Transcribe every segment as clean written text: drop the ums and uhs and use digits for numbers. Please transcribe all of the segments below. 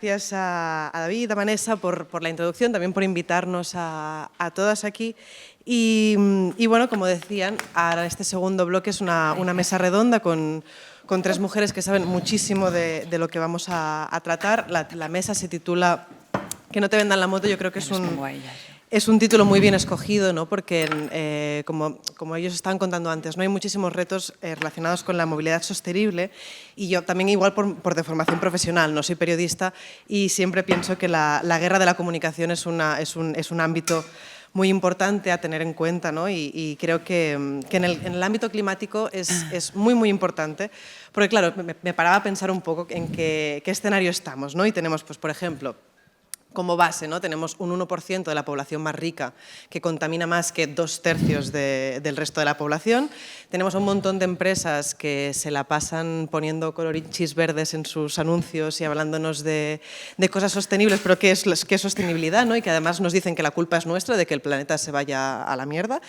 gracias a David, a Vanessa por la introducción, también por invitarnos a todas aquí. Y bueno, como decían, ahora este segundo bloque es una mesa redonda con tres mujeres que saben muchísimo de lo que vamos a tratar. La mesa se titula Que no te vendan la moto. Yo creo que es un título muy bien escogido, ¿no? Porque, como ellos estaban contando antes, ¿no? Hay muchísimos retos relacionados con la movilidad sostenible y yo también igual por deformación profesional, no soy periodista y siempre pienso que la guerra de la comunicación es un ámbito muy importante a tener en cuenta, ¿no? Y creo que en el ámbito climático es muy, muy importante, porque claro, me paraba a pensar un poco en qué escenario estamos, ¿no? Y tenemos, pues, por ejemplo, como base, ¿no? Tenemos un 1% de la población más rica que contamina más que 2/3 del resto de la población. Tenemos un montón de empresas que se la pasan poniendo colorinchis verdes en sus anuncios y hablándonos de cosas sostenibles, pero ¿qué es sostenibilidad? ¿No? Y que además nos dicen que la culpa es nuestra de que el planeta se vaya a la mierda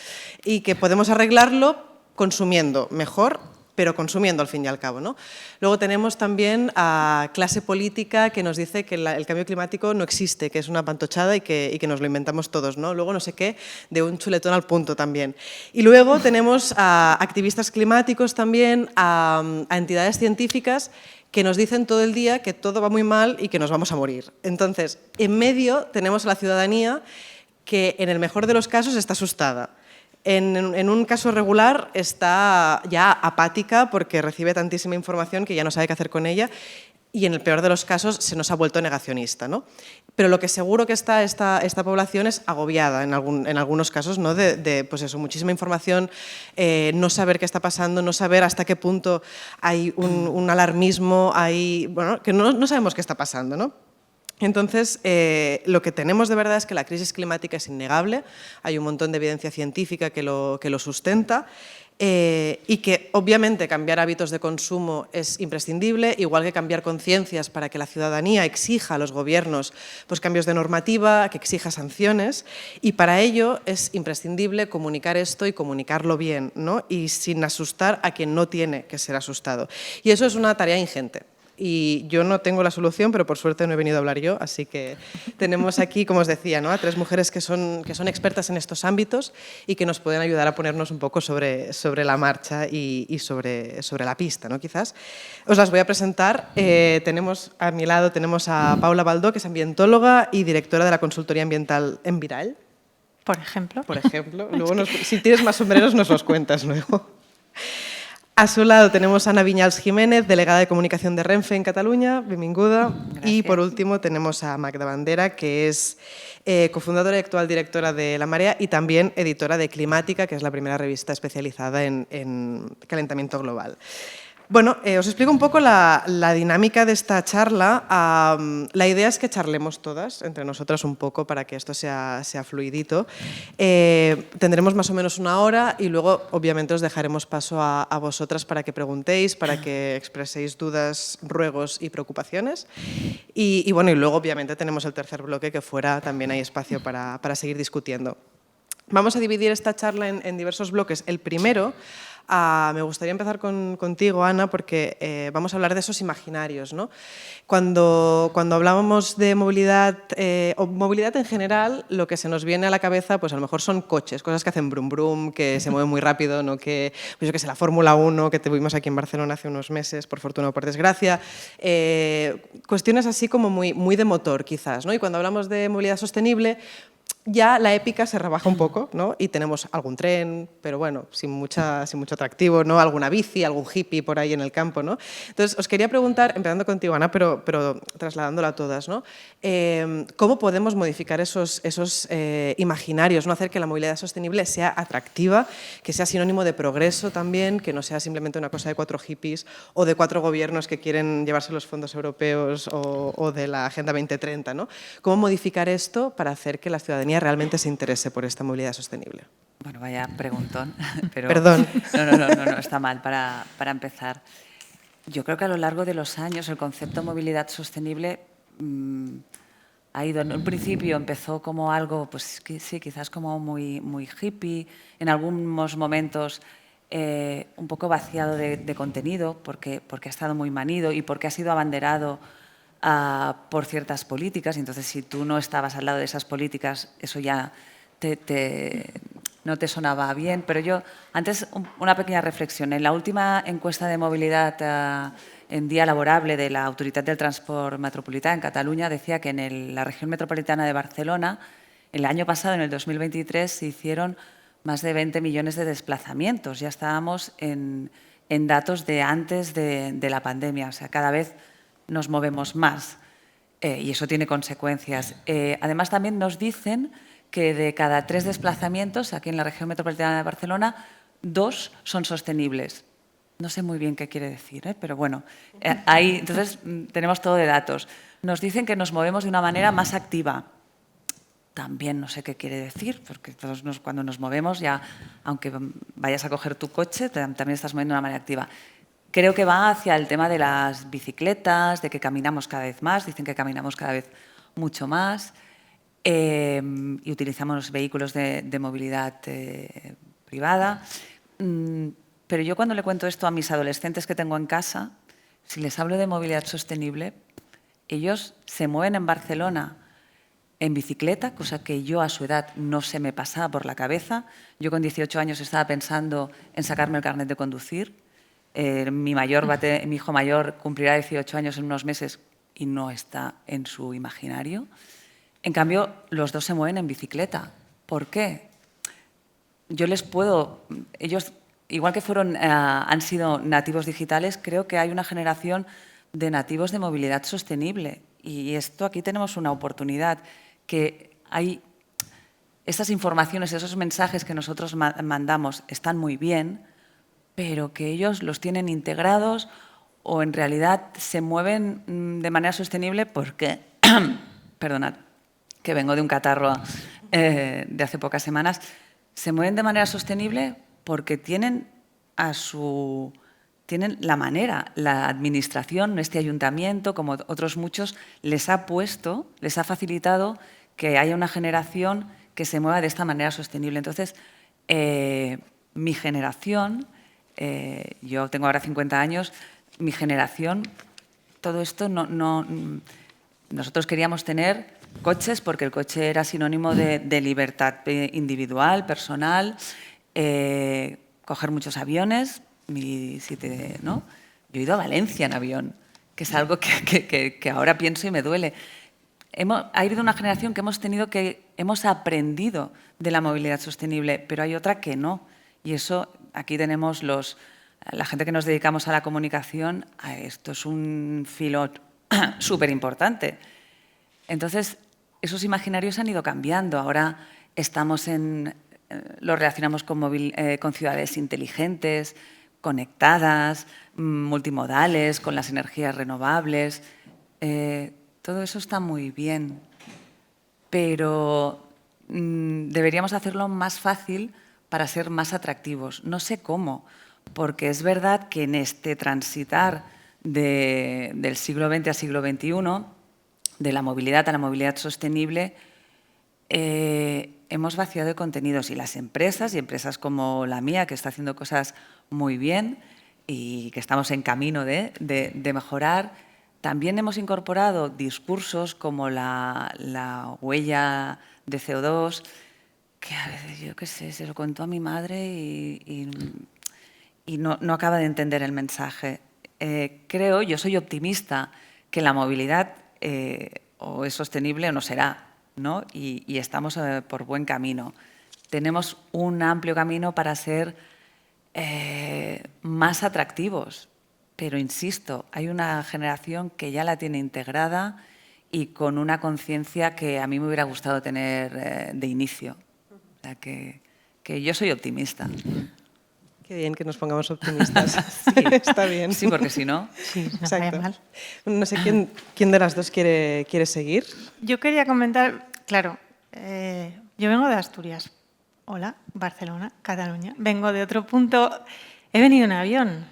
y que podemos arreglarlo consumiendo mejor, pero consumiendo al fin y al cabo, ¿no? Luego tenemos también a clase política que nos dice que el cambio climático no existe, que es una pantochada y que nos lo inventamos todos, ¿no? Luego no sé qué, de un chuletón al punto también. Y luego tenemos a activistas climáticos también, a entidades científicas que nos dicen todo el día que todo va muy mal y que nos vamos a morir. Entonces, en medio tenemos a la ciudadanía que en el mejor de los casos está asustada. En un caso regular está ya apática porque recibe tantísima información que ya no sabe qué hacer con ella y en el peor de los casos se nos ha vuelto negacionista, ¿no? Pero lo que seguro que está esta población es agobiada en algunos casos, ¿no? Pues eso, muchísima información, no saber qué está pasando, no saber hasta qué punto hay un alarmismo, bueno, que no sabemos qué está pasando, ¿no? Entonces, lo que tenemos de verdad es que la crisis climática es innegable, hay un montón de evidencia científica que lo sustenta y que obviamente cambiar hábitos de consumo es imprescindible, igual que cambiar conciencias para que la ciudadanía exija a los gobiernos pues, cambios de normativa, que exija sanciones y para ello es imprescindible comunicar esto y comunicarlo bien, ¿no? Y sin asustar a quien no tiene que ser asustado. Y eso es una tarea ingente. Y yo no tengo la solución, pero por suerte no he venido a hablar yo, así que tenemos aquí, como os decía, ¿no? a tres mujeres que son expertas en estos ámbitos y que nos pueden ayudar a ponernos un poco sobre la marcha y sobre la pista, ¿no? Quizás. Os las voy a presentar. A mi lado tenemos a Paula Baldó, que es ambientóloga y directora de la consultoría ambiental Enviral. Por ejemplo. Por ejemplo. Luego, si tienes más sombreros, nos los cuentas luego. A su lado tenemos a Ana Viñals Jiménez, delegada de comunicación de Renfe en Cataluña, benvinguda. Gracias. Y por último tenemos a Magda Bandera, que es cofundadora y actual directora de La Marea y también editora de Climática, que es la primera revista especializada en calentamiento global. Bueno, os explico un poco la dinámica de esta charla. La idea es que charlemos todas, entre nosotras un poco, para que esto sea fluidito. Tendremos más o menos una hora y luego, obviamente, os dejaremos paso a vosotras para que preguntéis, para que expreséis dudas, ruegos y preocupaciones. Y bueno, y luego, obviamente, tenemos el tercer bloque, que fuera también hay espacio para seguir discutiendo. Vamos a dividir esta charla en diversos bloques. El primero, me gustaría empezar contigo, Ana, porque vamos a hablar de esos imaginarios, ¿no? Cuando hablábamos de movilidad o movilidad en general, lo que se nos viene a la cabeza, pues a lo mejor son coches, cosas que hacen brum brum, que se mueven muy rápido, ¿no? Que, pues yo qué sé, la Fórmula 1 que tuvimos aquí en Barcelona hace unos meses, por fortuna o por desgracia, cuestiones así como muy de motor, quizás, ¿no? Y cuando hablamos de movilidad sostenible, ya la épica se rebaja un poco, ¿no? Y tenemos algún tren, pero bueno, sin mucho atractivo, ¿no? Alguna bici, algún hippie por ahí en el campo, ¿no? Entonces, os quería preguntar, empezando contigo, Ana, pero trasladándola a todas, ¿no? ¿Cómo podemos modificar esos imaginarios, ¿no? Hacer que la movilidad sostenible sea atractiva, que sea sinónimo de progreso también, que no sea simplemente una cosa de 4 hippies o de 4 gobiernos que quieren llevarse los fondos europeos o de la Agenda 2030, ¿no? ¿Cómo modificar esto para hacer que la ciudadanía realmente se interese por esta movilidad sostenible? Bueno, vaya preguntón, pero… Perdón. No, está mal para empezar. Yo creo que a lo largo de los años el concepto de movilidad sostenible ha ido… En un principio empezó como algo, pues sí, quizás como muy hippie, en algunos momentos un poco vaciado de contenido porque ha estado muy manido y porque ha sido abanderado por ciertas políticas, y entonces si tú no estabas al lado de esas políticas, eso ya no te sonaba bien. Pero yo, antes, una pequeña reflexión. En la última encuesta de movilidad en día laborable de la Autoritat del Transport Metropolità en Cataluña decía que en la región metropolitana de Barcelona, el año pasado, en el 2023, se hicieron más de 20 millones de desplazamientos. Ya estábamos en datos de antes de la pandemia. O sea, cada vez nos movemos más y eso tiene consecuencias. Además, también nos dicen que de cada 3 desplazamientos aquí en la región metropolitana de Barcelona, 2 son sostenibles. No sé muy bien qué quiere decir, pero bueno, ahí entonces tenemos todo de datos. Nos dicen que nos movemos de una manera más activa. También no sé qué quiere decir, porque todos cuando nos movemos, ya, aunque vayas a coger tu coche, también estás moviendo de una manera activa. Creo que va hacia el tema de las bicicletas, de que caminamos cada vez más, dicen que caminamos cada vez mucho más y utilizamos vehículos de movilidad privada. Pero yo cuando le cuento esto a mis adolescentes que tengo en casa, si les hablo de movilidad sostenible, ellos se mueven en Barcelona en bicicleta, cosa que yo a su edad no se me pasaba por la cabeza. Yo con 18 años estaba pensando en sacarme el carnet de conducir. Mi hijo mayor cumplirá 18 años en unos meses y no está en su imaginario. En cambio, los dos se mueven en bicicleta. ¿Por qué? Ellos, igual que han sido nativos digitales, creo que hay una generación de nativos de movilidad sostenible. Y esto aquí tenemos una oportunidad, que hay esas informaciones, esos mensajes que nosotros mandamos están muy bien, pero que ellos los tienen integrados o en realidad se mueven de manera sostenible porque, perdonad, que vengo de un catarro de hace pocas semanas, se mueven de manera sostenible porque tienen la manera, la administración, este ayuntamiento, como otros muchos, les ha facilitado que haya una generación que se mueva de esta manera sostenible. Entonces, mi generación, yo tengo ahora 50 años, mi generación, todo esto nosotros queríamos tener coches porque el coche era sinónimo de libertad individual, personal, coger muchos aviones. ¿No? Yo he ido a Valencia en avión, que es algo que ahora pienso y me duele. Ha habido una generación que hemos aprendido de la movilidad sostenible, pero hay otra que no. Y eso, aquí tenemos la gente que nos dedicamos a la comunicación, esto es un filo súper importante. Entonces, esos imaginarios han ido cambiando. Ahora lo relacionamos con ciudades inteligentes, conectadas, multimodales, con las energías renovables. Todo eso está muy bien, pero deberíamos hacerlo más fácil para ser más atractivos. No sé cómo, porque es verdad que en este transitar del siglo XX al siglo XXI, de la movilidad a la movilidad sostenible, hemos vaciado de contenidos y las empresas, y empresas como la mía, que está haciendo cosas muy bien y que estamos en camino de mejorar, también hemos incorporado discursos como la huella de CO2, que a veces, yo qué sé, se lo contó a mi madre y no acaba de entender el mensaje. Yo soy optimista, que la movilidad o es sostenible o no será, ¿no? Y estamos por buen camino. Tenemos un amplio camino para ser más atractivos, pero insisto, hay una generación que ya la tiene integrada y con una conciencia que a mí me hubiera gustado tener de inicio. O sea, que yo soy optimista. Qué bien que nos pongamos optimistas. Sí. Está bien. Sí, porque si no... Sí, no exacto. mal. No sé quién de las dos quiere seguir. Yo quería comentar, claro, yo vengo de Asturias. Hola, Barcelona, Cataluña. Vengo de otro punto. He venido en avión.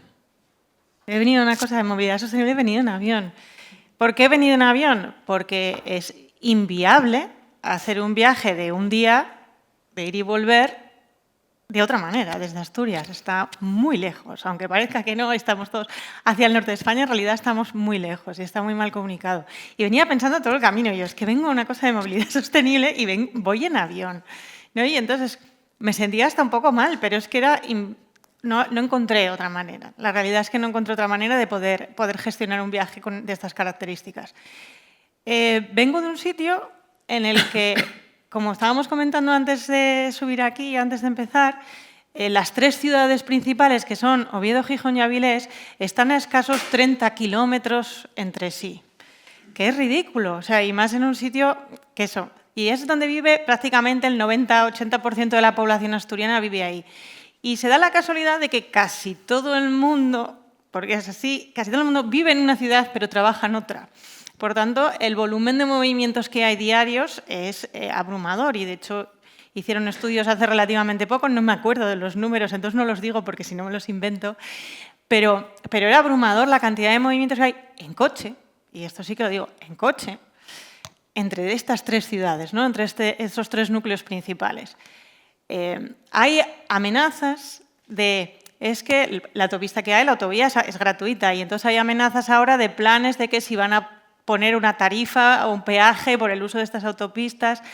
He venido a una cosa de movilidad sostenible, he venido en avión. ¿Por qué he venido en avión? Porque es inviable hacer un viaje de un día, de ir y volver, de otra manera, desde Asturias. Está muy lejos, aunque parezca que no, estamos todos hacia el norte de España, en realidad estamos muy lejos y está muy mal comunicado. Y venía pensando todo el camino, yo es que vengo a una cosa de movilidad sostenible y voy en avión, ¿no? Y entonces me sentía hasta un poco mal, pero es que no encontré otra manera. La realidad es que no encontré otra manera de poder gestionar un viaje de estas características. Vengo de un sitio en el que, como estábamos comentando antes de subir aquí, antes de empezar, las 3 ciudades principales, que son Oviedo, Gijón y Avilés, están a escasos 30 kilómetros entre sí, que es ridículo, o sea, y más en un sitio que eso. Y es donde vive prácticamente el 90-80% de la población asturiana vive ahí. Y se da la casualidad de que casi todo el mundo, porque es así, casi todo el mundo vive en una ciudad pero trabaja en otra. Por tanto, el volumen de movimientos que hay diarios es abrumador y, de hecho, hicieron estudios hace relativamente poco, no me acuerdo de los números, entonces no los digo porque si no me los invento, pero era abrumador la cantidad de movimientos que hay en coche, y esto sí que lo digo, en coche, entre estas 3 ciudades, ¿no? Entre estos 3 núcleos principales. Hay amenazas de... Es que la autopista que hay, la autovía es gratuita y entonces hay amenazas ahora de planes de que si van a poner una tarifa o un peaje por el uso de estas autopistas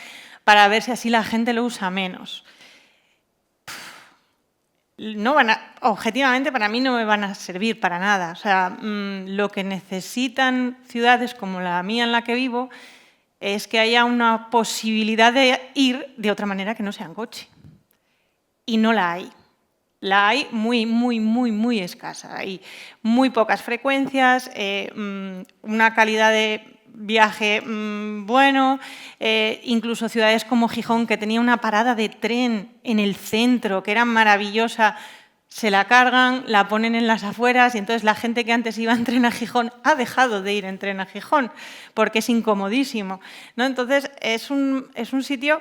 para ver si así la gente lo usa menos. No objetivamente, para mí no me van a servir para nada. O sea, lo que necesitan ciudades como la mía en la que vivo es que haya una posibilidad de ir de otra manera que no sea en coche. Y no la hay. La hay muy escasa. Hay muy pocas frecuencias, una calidad de viaje bueno, incluso ciudades como Gijón, que tenía una parada de tren en el centro, que era maravillosa, se la cargan, la ponen en las afueras y entonces la gente que antes iba en tren a Gijón ha dejado de ir en tren a Gijón porque es incomodísimo, ¿no? Entonces es un sitio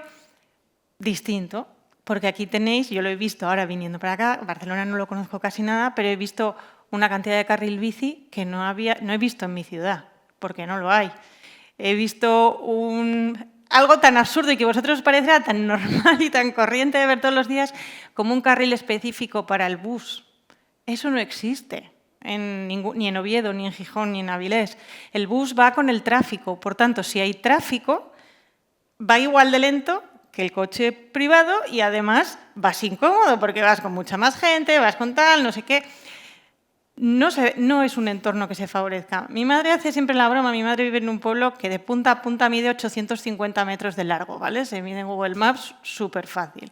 distinto. Porque aquí tenéis, yo lo he visto ahora viniendo para acá, Barcelona no lo conozco casi nada, pero he visto una cantidad de carril bici que no he visto en mi ciudad, porque no lo hay. He visto algo tan absurdo y que a vosotros os parecerá tan normal y tan corriente de ver todos los días como un carril específico para el bus. Eso no existe ni en Oviedo, ni en Gijón, ni en Avilés. El bus va con el tráfico, por tanto, si hay tráfico, va igual de lento que el coche privado y además vas incómodo porque vas con mucha más gente, vas con tal, no sé qué. No es un entorno que se favorezca. Mi madre hace siempre la broma, mi madre vive en un pueblo que de punta a punta mide 850 metros de largo, ¿vale? Se mide en Google Maps, súper fácil.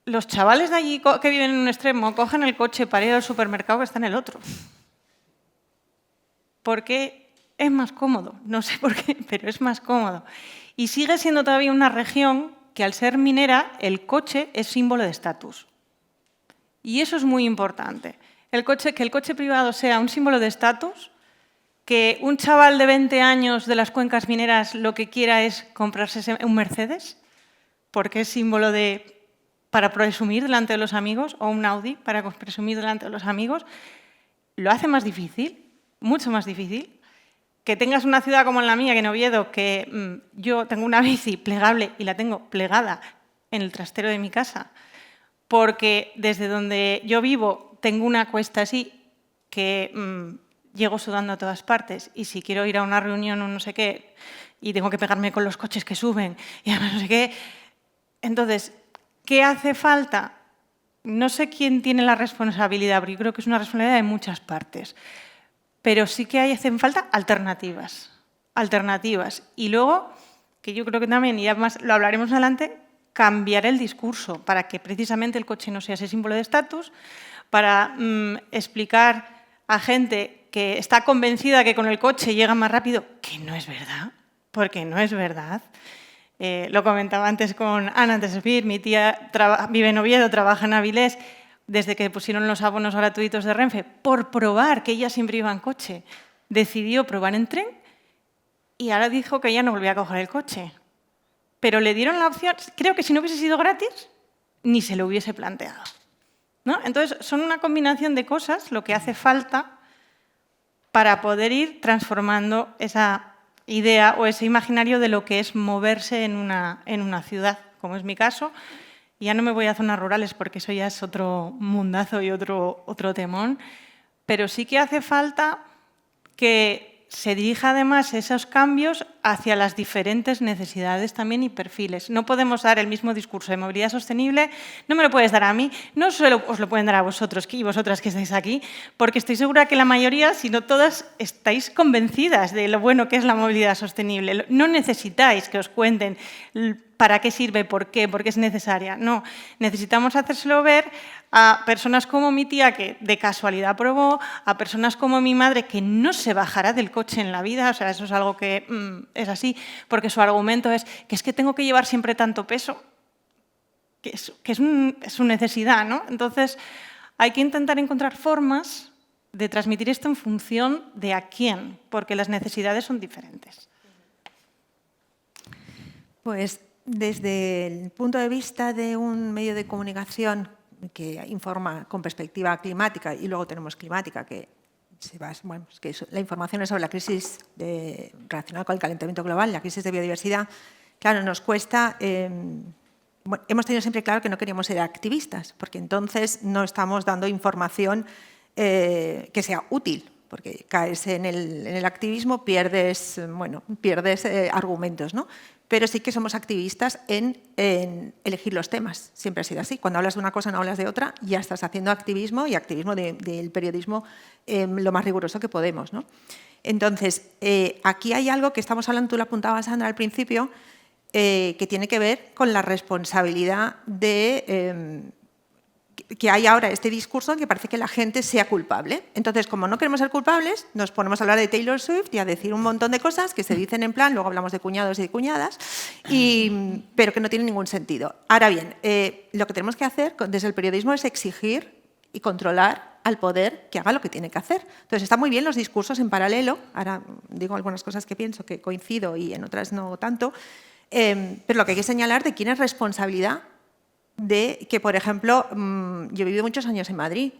Los chavales de allí que viven en un extremo cogen el coche para ir al supermercado que está en el otro. Porque es más cómodo, no sé por qué, pero es más cómodo. Y sigue siendo todavía una región que, al ser minera, el coche es símbolo de estatus. Y eso es muy importante. Que el coche privado sea un símbolo de estatus, que un chaval de 20 años de las cuencas mineras lo que quiera es comprarse un Mercedes, porque es símbolo para presumir delante de los amigos, o un Audi para presumir delante de los amigos, lo hace más difícil, mucho más difícil. Que tengas una ciudad como la mía, que en Oviedo, que yo tengo una bici plegable y la tengo plegada en el trastero de mi casa, porque desde donde yo vivo tengo una cuesta así que llego sudando a todas partes y si quiero ir a una reunión o no sé qué y tengo que pegarme con los coches que suben y además no sé qué. Entonces, ¿qué hace falta? No sé quién tiene la responsabilidad, porque yo creo que es una responsabilidad de muchas partes. Pero sí que hacen falta alternativas. Y luego, que yo creo que también, y además lo hablaremos adelante, cambiar el discurso para que precisamente el coche no sea ese símbolo de estatus, para explicar a gente que está convencida que con el coche llega más rápido, que no es verdad, porque no es verdad. Lo comentaba antes con Ana, antes de subir, mi tía vive en Oviedo, trabaja en Avilés, desde que pusieron los abonos gratuitos de Renfe, por probar, que ella siempre iba en coche, decidió probar en tren y ahora dijo que ella no volvía a coger el coche. Pero le dieron la opción, creo que si no hubiese sido gratis, ni se lo hubiese planteado, ¿no? Entonces, son una combinación de cosas lo que hace falta para poder ir transformando esa idea o ese imaginario de lo que es moverse en una ciudad, como es mi caso, Ya no me voy a zonas rurales porque eso ya es otro mundazo y otro temón, pero sí que hace falta que se dirija además esos cambios hacia las diferentes necesidades también y perfiles. No podemos dar el mismo discurso de movilidad sostenible, no me lo puedes dar a mí, no solo os lo pueden dar a vosotros y vosotras que estáis aquí, porque estoy segura que la mayoría, si no todas, estáis convencidas de lo bueno que es la movilidad sostenible. No necesitáis que os cuenten para qué sirve, por qué es necesaria. No, necesitamos hacérselo ver a personas como mi tía, que de casualidad probó, a personas como mi madre, que no se bajará del coche en la vida, o sea, eso es algo que es así, porque su argumento es que tengo que llevar siempre tanto peso, que es su necesidad, ¿no? Entonces, hay que intentar encontrar formas de transmitir esto en función de a quién, porque las necesidades son diferentes. Pues desde el punto de vista de un medio de comunicación que informa con perspectiva climática, y luego tenemos climática, que la información es sobre la crisis relacionada con el calentamiento global, la crisis de biodiversidad. Claro, nos cuesta... hemos tenido siempre claro que no queríamos ser activistas, porque entonces no estamos dando información que sea útil, porque caes en el activismo, pierdes argumentos, ¿no? Pero sí que somos activistas en elegir los temas. Siempre ha sido así. Cuando hablas de una cosa no hablas de otra, ya estás haciendo activismo, y activismo del periodismo lo más riguroso que podemos, ¿no? Entonces, aquí hay algo que estamos hablando, tú lo apuntabas, Sandra, al principio, que tiene que ver con la responsabilidad de... que hay ahora este discurso en que parece que la gente sea culpable. Entonces, como no queremos ser culpables, nos ponemos a hablar de Taylor Swift y a decir un montón de cosas que se dicen en plan, luego hablamos de cuñados y de cuñadas, pero que no tienen ningún sentido. Ahora bien, lo que tenemos que hacer desde el periodismo es exigir y controlar al poder que haga lo que tiene que hacer. Entonces, están muy bien los discursos en paralelo. Ahora digo algunas cosas que pienso que coincido y en otras no tanto, pero lo que hay que señalar de quién es responsabilidad de que, por ejemplo, yo he vivido muchos años en Madrid,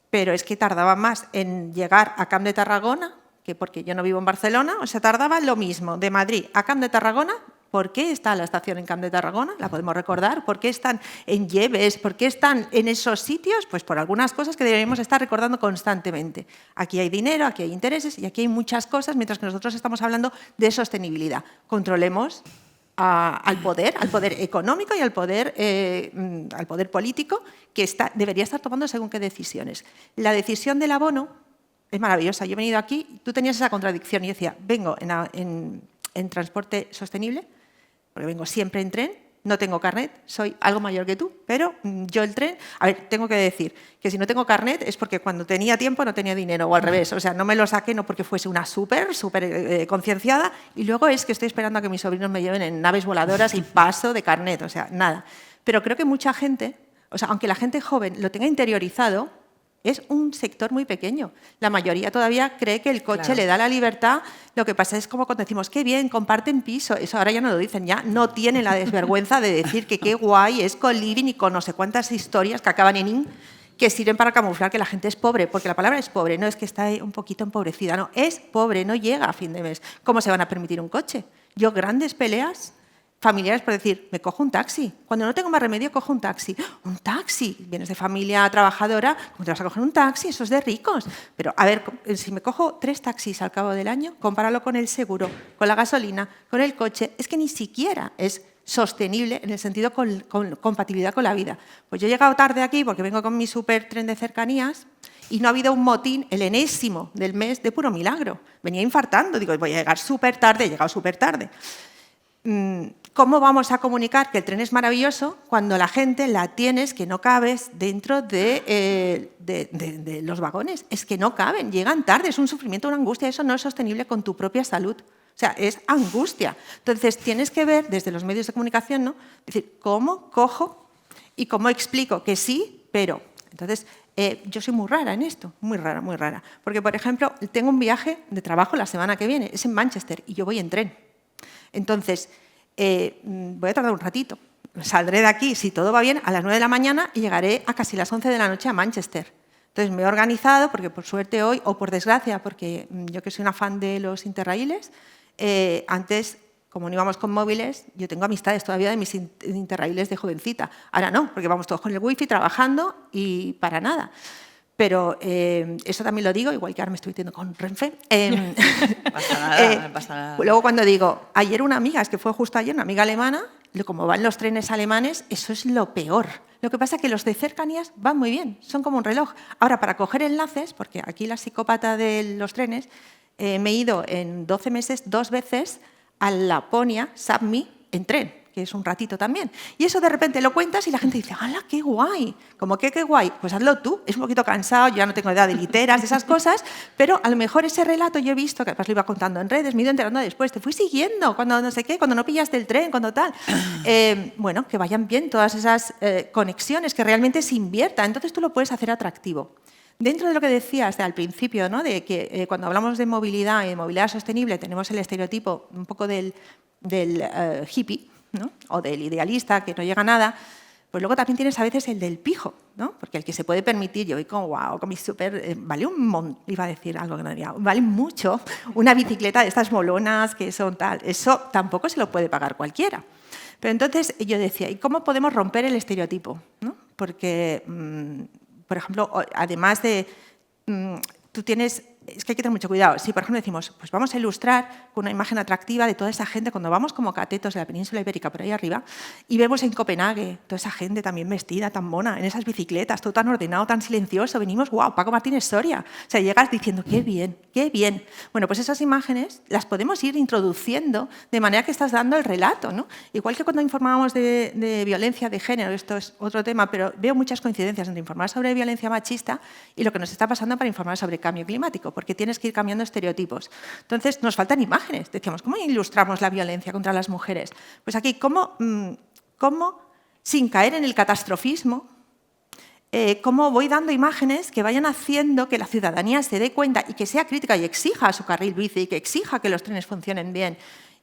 pero es que tardaba más en llegar a Camp de Tarragona, que porque yo no vivo en Barcelona, o sea, tardaba lo mismo de Madrid a Camp de Tarragona. ¿Por qué está la estación en Camp de Tarragona? La podemos recordar. ¿Por qué están en Lleves? ¿Por qué están en esos sitios? Pues por algunas cosas que deberíamos estar recordando constantemente. Aquí hay dinero, aquí hay intereses y aquí hay muchas cosas, mientras que nosotros estamos hablando de sostenibilidad. Controlemos al poder económico y al poder político, que debería estar tomando según qué decisiones. La decisión del abono es maravillosa. Yo he venido aquí, tú tenías esa contradicción y yo decía, vengo en transporte sostenible, porque vengo siempre en tren, no tengo carnet, soy algo mayor que tú, pero yo el tren... A ver, tengo que decir que si no tengo carnet es porque cuando tenía tiempo no tenía dinero, o al revés. O sea, no me lo saqué no porque fuese una súper concienciada, y luego es que estoy esperando a que mis sobrinos me lleven en naves voladoras y paso de carnet, o sea, nada. Pero creo que mucha gente, o sea, aunque la gente joven lo tenga interiorizado, es un sector muy pequeño. La mayoría todavía cree que el coche le da la libertad. Lo que pasa es como cuando decimos, qué bien, comparten piso. Eso ahora ya no lo dicen, ya no tienen la desvergüenza de decir que qué guay es co-living y con no sé cuántas historias que acaban en in, que sirven para camuflar que la gente es pobre, porque la palabra es pobre, no es que está un poquito empobrecida, no, es pobre, no llega a fin de mes. ¿Cómo se van a permitir un coche? Yo, grandes peleas familiares por decir, me cojo un taxi. Cuando no tengo más remedio, cojo un taxi. ¡Un taxi! Vienes de familia trabajadora, ¿cómo te vas a coger un taxi? Eso es de ricos. Pero, a ver, si me cojo 3 taxis al cabo del año, compáralo con el seguro, con la gasolina, con el coche, es que ni siquiera es sostenible en el sentido con compatibilidad con la vida. Pues yo he llegado tarde aquí porque vengo con mi super tren de cercanías y no ha habido un motín, el enésimo del mes, de puro milagro. Venía infartando, digo, voy a llegar súper tarde, he llegado súper tarde. ¿Cómo vamos a comunicar que el tren es maravilloso cuando la gente la tienes que no cabes dentro de los vagones? Es que no caben, llegan tarde, es un sufrimiento, una angustia, eso no es sostenible con tu propia salud. O sea, es angustia. Entonces, tienes que ver desde los medios de comunicación, ¿no? Es decir, ¿cómo cojo y cómo explico que sí, pero? Entonces, yo soy muy rara en esto, muy rara, muy rara. Porque, por ejemplo, tengo un viaje de trabajo la semana que viene, es en Manchester, y yo voy en tren. Entonces, voy a tardar un ratito. Saldré de aquí, si todo va bien, a las 9 de la mañana y llegaré a casi las 11 de la noche a Manchester. Entonces, me he organizado, porque por suerte hoy, o por desgracia, porque yo que soy una fan de los interraíles, antes como no íbamos con móviles, yo tengo amistades todavía de mis interraíles de jovencita. Ahora no, porque vamos todos con el wifi trabajando y para nada. Pero eso también lo digo, igual que ahora me estoy metiendo con Renfe. No pasa nada, no pasa nada. Luego cuando digo, ayer una amiga, es que fue justo ayer, una amiga alemana, como van los trenes alemanes, eso es lo peor. Lo que pasa es que los de cercanías van muy bien, son como un reloj. Ahora, para coger enlaces, porque aquí la psicópata de los trenes, me he ido en 12 meses 2 veces a Laponia, Sápmi, en tren, que es un ratito también. Y eso de repente lo cuentas y la gente dice, ¡hala, qué guay! ¿Cómo que qué guay? Pues hazlo tú. Es un poquito cansado, yo ya no tengo edad de literas, de esas cosas, pero a lo mejor ese relato yo he visto, que además lo iba contando en redes, me he ido enterando después, te fui siguiendo, cuando no sé qué, cuando no pillaste el tren, cuando tal. Bueno, que vayan bien todas esas conexiones, que realmente se invierta. Entonces tú lo puedes hacer atractivo. Dentro de lo que decías al principio, ¿no? De que cuando hablamos de movilidad y de movilidad sostenible tenemos el estereotipo un poco del hippie, ¿no? O del idealista que no llega a nada, pues luego también tienes a veces el del pijo, ¿no? Porque el que se puede permitir, yo voy como, wow, con mi súper, vale un montón, iba a decir algo que no diría, vale mucho una bicicleta de estas molonas que son tal, eso tampoco se lo puede pagar cualquiera. Pero entonces yo decía, ¿y cómo podemos romper el estereotipo? ¿No? Porque por ejemplo, además de, tú tienes, es que hay que tener mucho cuidado. Si, por ejemplo, decimos, pues vamos a ilustrar con una imagen atractiva de toda esa gente, cuando vamos como catetos de la península ibérica por ahí arriba, y vemos en Copenhague toda esa gente también vestida, tan mona, en esas bicicletas, todo tan ordenado, tan silencioso, venimos, wow, Paco Martínez Soria. O sea, llegas diciendo, qué bien, qué bien. Bueno, pues esas imágenes las podemos ir introduciendo de manera que estás dando el relato, ¿no? Igual que cuando informábamos de violencia de género, esto es otro tema, pero veo muchas coincidencias entre informar sobre violencia machista y lo que nos está pasando para informar sobre cambio climático, porque tienes que ir cambiando estereotipos. Entonces, nos faltan imágenes. Decíamos, ¿cómo ilustramos la violencia contra las mujeres? Pues aquí, ¿cómo sin caer en el catastrofismo, cómo voy dando imágenes que vayan haciendo que la ciudadanía se dé cuenta y que sea crítica y exija a su carril bici y que exija que los trenes funcionen bien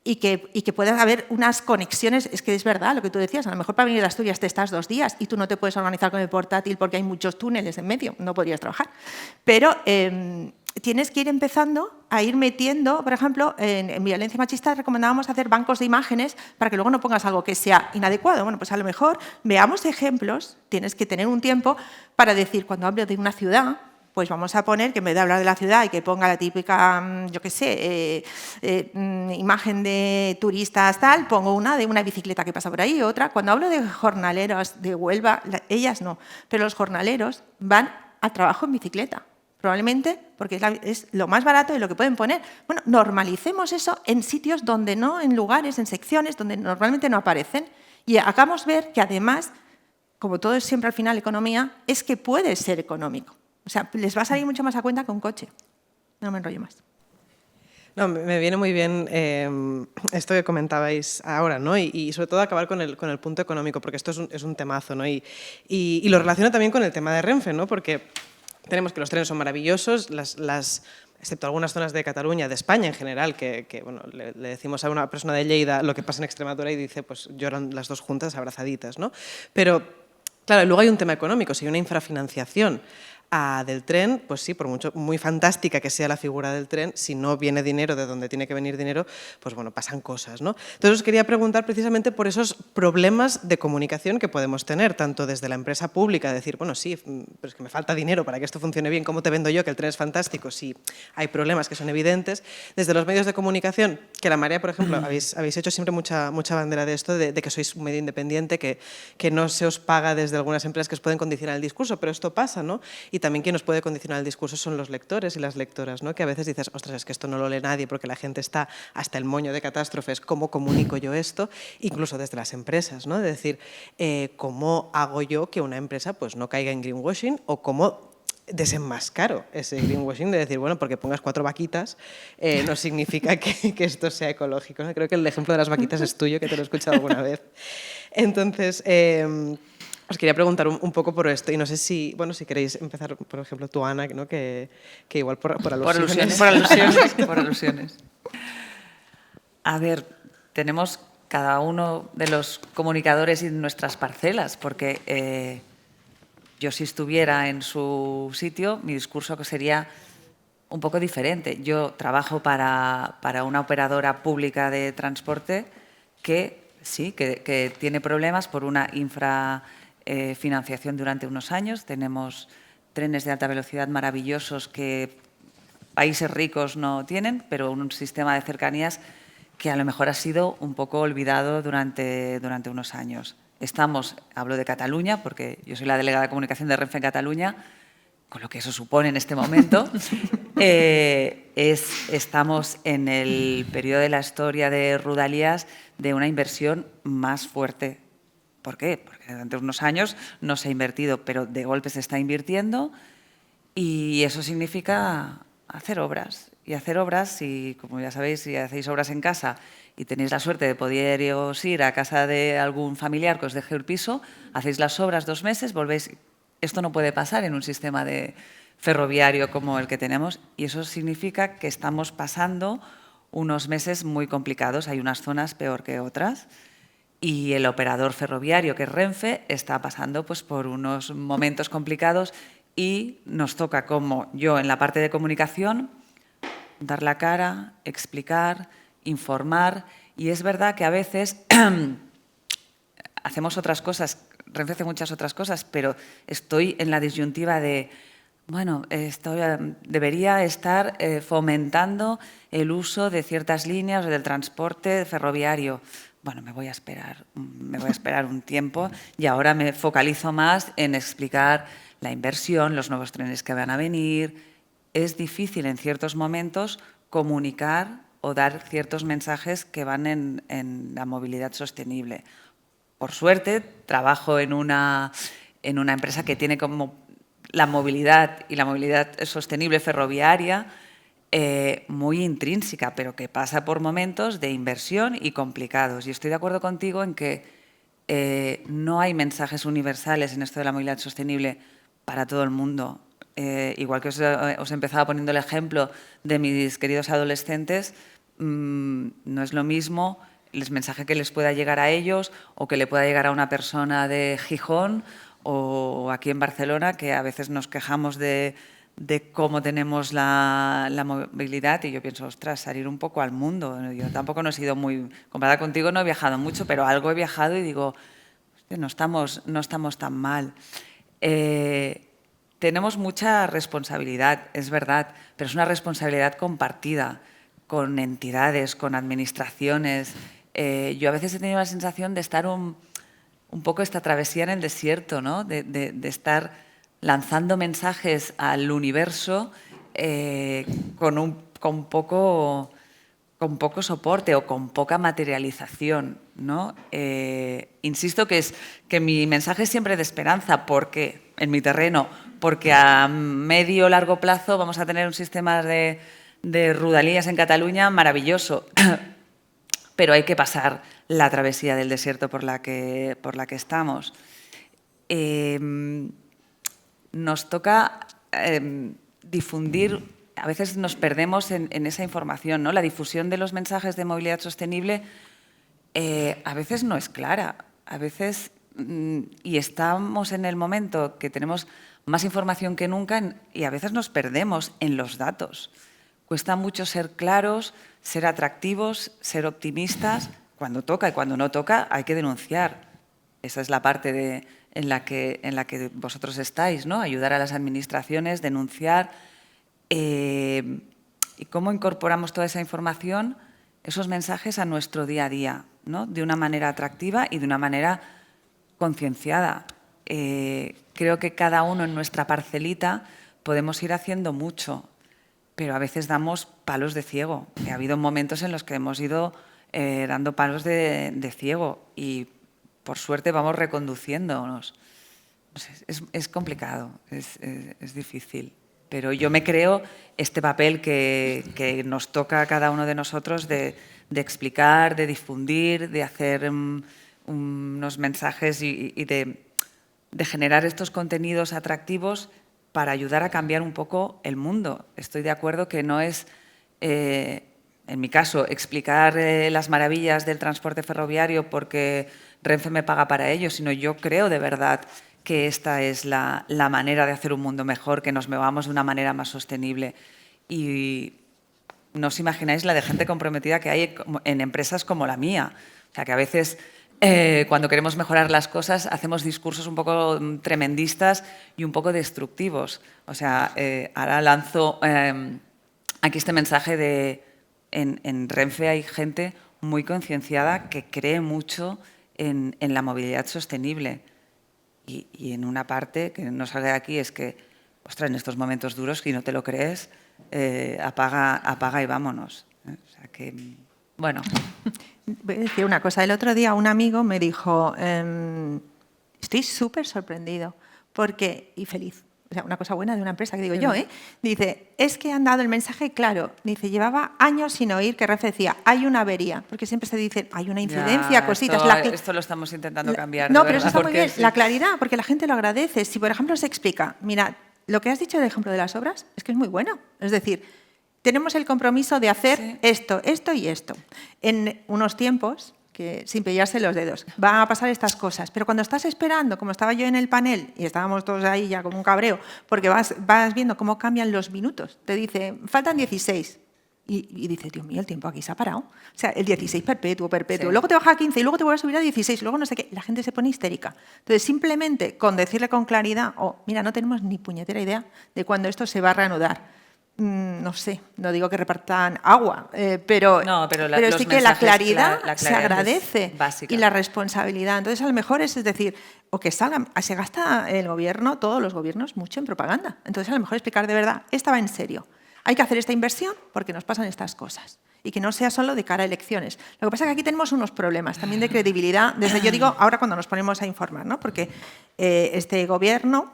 y que pueda haber unas conexiones? Es que es verdad lo que tú decías, a lo mejor para venir a Asturias te estás 2 días y tú no te puedes organizar con el portátil porque hay muchos túneles en medio, no podrías trabajar. Pero tienes que ir empezando a ir metiendo, por ejemplo, en violencia machista recomendábamos hacer bancos de imágenes para que luego no pongas algo que sea inadecuado. Bueno, pues a lo mejor veamos ejemplos, tienes que tener un tiempo para decir, cuando hablo de una ciudad, pues vamos a poner que en vez de hablar de la ciudad y que ponga la típica, yo qué sé, imagen de turistas tal, pongo una de una bicicleta que pasa por ahí, otra. Cuando hablo de jornaleros de Huelva, ellas no, pero los jornaleros van al trabajo en bicicleta. Probablemente porque es lo más barato y lo que pueden poner. Bueno, normalicemos eso en sitios donde no, en lugares, en secciones donde normalmente no aparecen y hagamos ver que además, como todo es siempre al final economía, es que puede ser económico. O sea, les va a salir mucho más a cuenta que un coche. No me enrollo más. No, me viene muy bien esto que comentabais ahora, ¿no? Y sobre todo acabar con el punto económico, porque esto es un temazo, ¿no? Y lo relaciono también con el tema de Renfe, ¿no? Porque tenemos que los trenes son maravillosos, excepto algunas zonas de Cataluña, de España en general, que bueno, le decimos a una persona de Lleida lo que pasa en Extremadura y dice, pues lloran las dos juntas abrazaditas, ¿no? Pero, claro, luego hay un tema económico, si hay una infrafinanciación del tren, pues sí, por mucho muy fantástica que sea la figura del tren, si no viene dinero de donde tiene que venir dinero, pues bueno, pasan cosas, ¿no? Entonces os quería preguntar precisamente por esos problemas de comunicación que podemos tener, tanto desde la empresa pública, decir, bueno, sí, pero es que me falta dinero para que esto funcione bien, ¿cómo te vendo yo que el tren es fantástico si hay problemas que son evidentes? Desde los medios de comunicación, que La Marea, por ejemplo, habéis hecho siempre mucha bandera de esto, de que sois un medio independiente, que no se os paga desde algunas empresas que os pueden condicionar el discurso, pero esto pasa, ¿no? Y también quien nos puede condicionar el discurso son los lectores y las lectoras, ¿no? Que a veces dices, ostras, es que esto no lo lee nadie porque la gente está hasta el moño de catástrofes, ¿cómo comunico yo esto? Incluso desde las empresas, ¿no? De decir, ¿cómo hago yo que una empresa pues, no caiga en greenwashing o cómo desenmascaro ese greenwashing de decir, bueno, porque pongas 4 vaquitas no significa que esto sea ecológico, ¿no? Creo que el ejemplo de las vaquitas es tuyo, que te lo he escuchado alguna vez. Entonces, os quería preguntar un poco por esto y no sé si, bueno, si queréis empezar, por ejemplo, tú, Ana, ¿no? que igual por alusiones. Por alusiones. A ver, tenemos cada uno de los comunicadores y nuestras parcelas, porque yo si estuviera en su sitio, mi discurso que sería un poco diferente. Yo trabajo para una operadora pública de transporte que sí, que tiene problemas por una infrafinanciación durante unos años. Tenemos trenes de alta velocidad maravillosos que países ricos no tienen, pero un sistema de cercanías que a lo mejor ha sido un poco olvidado durante unos años. Hablo de Cataluña, porque yo soy la delegada de comunicación de Renfe en Cataluña, con lo que eso supone en este momento. Estamos en el periodo de la historia de Rodalies de una inversión más fuerte. ¿Por qué? Porque durante unos años no se ha invertido, pero de golpe se está invirtiendo y eso significa hacer obras. Y hacer obras, y como ya sabéis, si hacéis obras en casa y tenéis la suerte de poderos ir a casa de algún familiar que os deje el piso, hacéis las obras 2 meses, volvéis. Esto no puede pasar en un sistema ferroviario como el que tenemos y eso significa que estamos pasando unos meses muy complicados. Hay unas zonas peor que otras y el operador ferroviario, que es Renfe, está pasando pues, por unos momentos complicados y nos toca, como yo en la parte de comunicación, dar la cara, explicar, informar. Y es verdad que a veces hacemos otras cosas, Renfe hace muchas otras cosas, pero estoy en la disyuntiva de, bueno, debería estar fomentando el uso de ciertas líneas del transporte ferroviario. Bueno, me voy a esperar un tiempo y ahora me focalizo más en explicar la inversión, los nuevos trenes que van a venir. Es difícil en ciertos momentos comunicar o dar ciertos mensajes que van en la movilidad sostenible. Por suerte, trabajo en una empresa que tiene como la movilidad y la movilidad sostenible ferroviaria muy intrínseca, pero que pasa por momentos de inversión y complicados. Y estoy de acuerdo contigo en que no hay mensajes universales en esto de la movilidad sostenible para todo el mundo. Igual que os empezaba poniendo el ejemplo de mis queridos adolescentes, no es lo mismo el mensaje que les pueda llegar a ellos o que le pueda llegar a una persona de Gijón o aquí en Barcelona, que a veces nos quejamos de cómo tenemos la movilidad y yo pienso, ostras, salir un poco al mundo. Yo tampoco no he sido muy... Comparada contigo no he viajado mucho, pero algo he viajado y digo, no estamos tan mal. Tenemos mucha responsabilidad, es verdad, pero es una responsabilidad compartida con entidades, con administraciones. Yo a veces he tenido la sensación de estar un poco esta travesía en el desierto, ¿no? de estar lanzando mensajes al universo con poco soporte o con poca materialización, ¿no? Insisto que mi mensaje es siempre de esperanza, porque en mi terreno, porque a medio o largo plazo vamos a tener un sistema de Rodalies en Cataluña maravilloso, pero hay que pasar la travesía del desierto por la que estamos. Nos toca difundir, a veces nos perdemos en esa información, ¿no? La difusión de los mensajes de movilidad sostenible a veces no es clara, a veces, y estamos en el momento que tenemos más información que nunca y a veces nos perdemos en los datos. Cuesta mucho ser claros, ser atractivos, ser optimistas. Cuando toca y cuando no toca hay que denunciar. Esa es la parte en la que vosotros estáis, ¿no? Ayudar a las administraciones, denunciar. ¿Y cómo incorporamos toda esa información, esos mensajes a nuestro día a día, ¿no? De una manera atractiva y de una manera concienciada? Creo que cada uno en nuestra parcelita podemos ir haciendo mucho, pero a veces damos palos de ciego. Ha habido momentos en los que hemos ido dando palos de ciego y, por suerte, vamos reconduciéndonos. No sé, es complicado, es difícil. Pero yo me creo este papel que nos toca a cada uno de nosotros de explicar, de difundir, de hacer unos mensajes y de generar estos contenidos atractivos para ayudar a cambiar un poco el mundo. Estoy de acuerdo que no es, en mi caso, explicar las maravillas del transporte ferroviario porque Renfe me paga para ello, sino yo creo de verdad que esta es la manera de hacer un mundo mejor, que nos movamos de una manera más sostenible. y no os imagináis la de gente comprometida que hay en empresas como la mía. O sea, que a veces cuando queremos mejorar las cosas hacemos discursos un poco tremendistas y un poco destructivos. O sea, ahora lanzo aquí este mensaje de en Renfe hay gente muy concienciada que cree mucho en la movilidad sostenible. Y en una parte que no sale de aquí es que, ostras, en estos momentos duros, si no te lo crees, apaga y vámonos. O sea que, bueno. Voy a decir una cosa. El otro día un amigo me dijo, estoy súper sorprendido y feliz. O sea, una cosa buena de una empresa, que digo yo, ¿eh? Dice, es que han dado el mensaje claro. Dice, llevaba años sin oír que Renfe decía, hay una avería. Porque siempre se dice, hay una incidencia, cositas. Esto lo estamos intentando cambiar. No, pero eso está muy bien. Sí. La claridad, porque la gente lo agradece. Si, por ejemplo, se explica, mira, lo que has dicho del ejemplo de las obras es que es muy bueno. Es decir, tenemos el compromiso de hacer esto, esto y esto. En unos tiempos, que sin pillarse los dedos, van a pasar estas cosas. Pero cuando estás esperando, como estaba yo en el panel, y estábamos todos ahí ya como un cabreo, porque vas viendo cómo cambian los minutos. Te dice, faltan 16. Y dices, Dios mío, el tiempo aquí se ha parado. O sea, el 16 perpetuo. Sí. Luego te baja a 15 y luego te vuelve a subir a 16. Luego no sé qué. La gente se pone histérica. Entonces, simplemente con decirle con claridad, mira, no tenemos ni puñetera idea de cuándo esto se va a reanudar. No sé, no digo que repartan agua, pero sí que la claridad se agradece y la responsabilidad. Entonces, a lo mejor es decir, o que salgan, se gasta el gobierno, todos los gobiernos, mucho en propaganda. Entonces, a lo mejor explicar de verdad, esta va en serio. Hay que hacer esta inversión porque nos pasan estas cosas. Y que no sea solo de cara a elecciones. Lo que pasa es que aquí tenemos unos problemas también de credibilidad. Yo digo, ahora cuando nos ponemos a informar, ¿no? Porque este gobierno,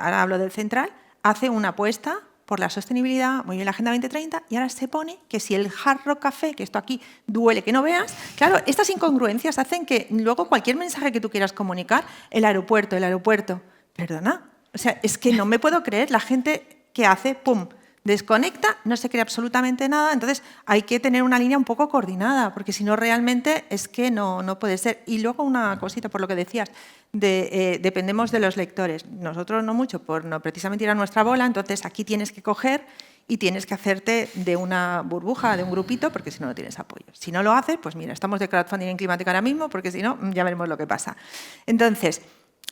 ahora hablo del central, hace una apuesta por la sostenibilidad, muy bien la Agenda 2030, y ahora se pone que si el Hard Rock Café, que esto aquí duele que no veas, claro, estas incongruencias hacen que luego cualquier mensaje que tú quieras comunicar, el aeropuerto, perdona, o sea, es que no me puedo creer la gente que hace, pum, desconecta, no se cree absolutamente nada, entonces hay que tener una línea un poco coordinada, porque si no realmente es que no puede ser. Y luego una cosita, por lo que decías, dependemos de los lectores. Nosotros no mucho, por no precisamente ir a nuestra bola, entonces aquí tienes que coger y tienes que hacerte de una burbuja, de un grupito, porque si no, no tienes apoyo. Si no lo haces, pues mira, estamos de crowdfunding en climática ahora mismo, porque si no, ya veremos lo que pasa. Entonces,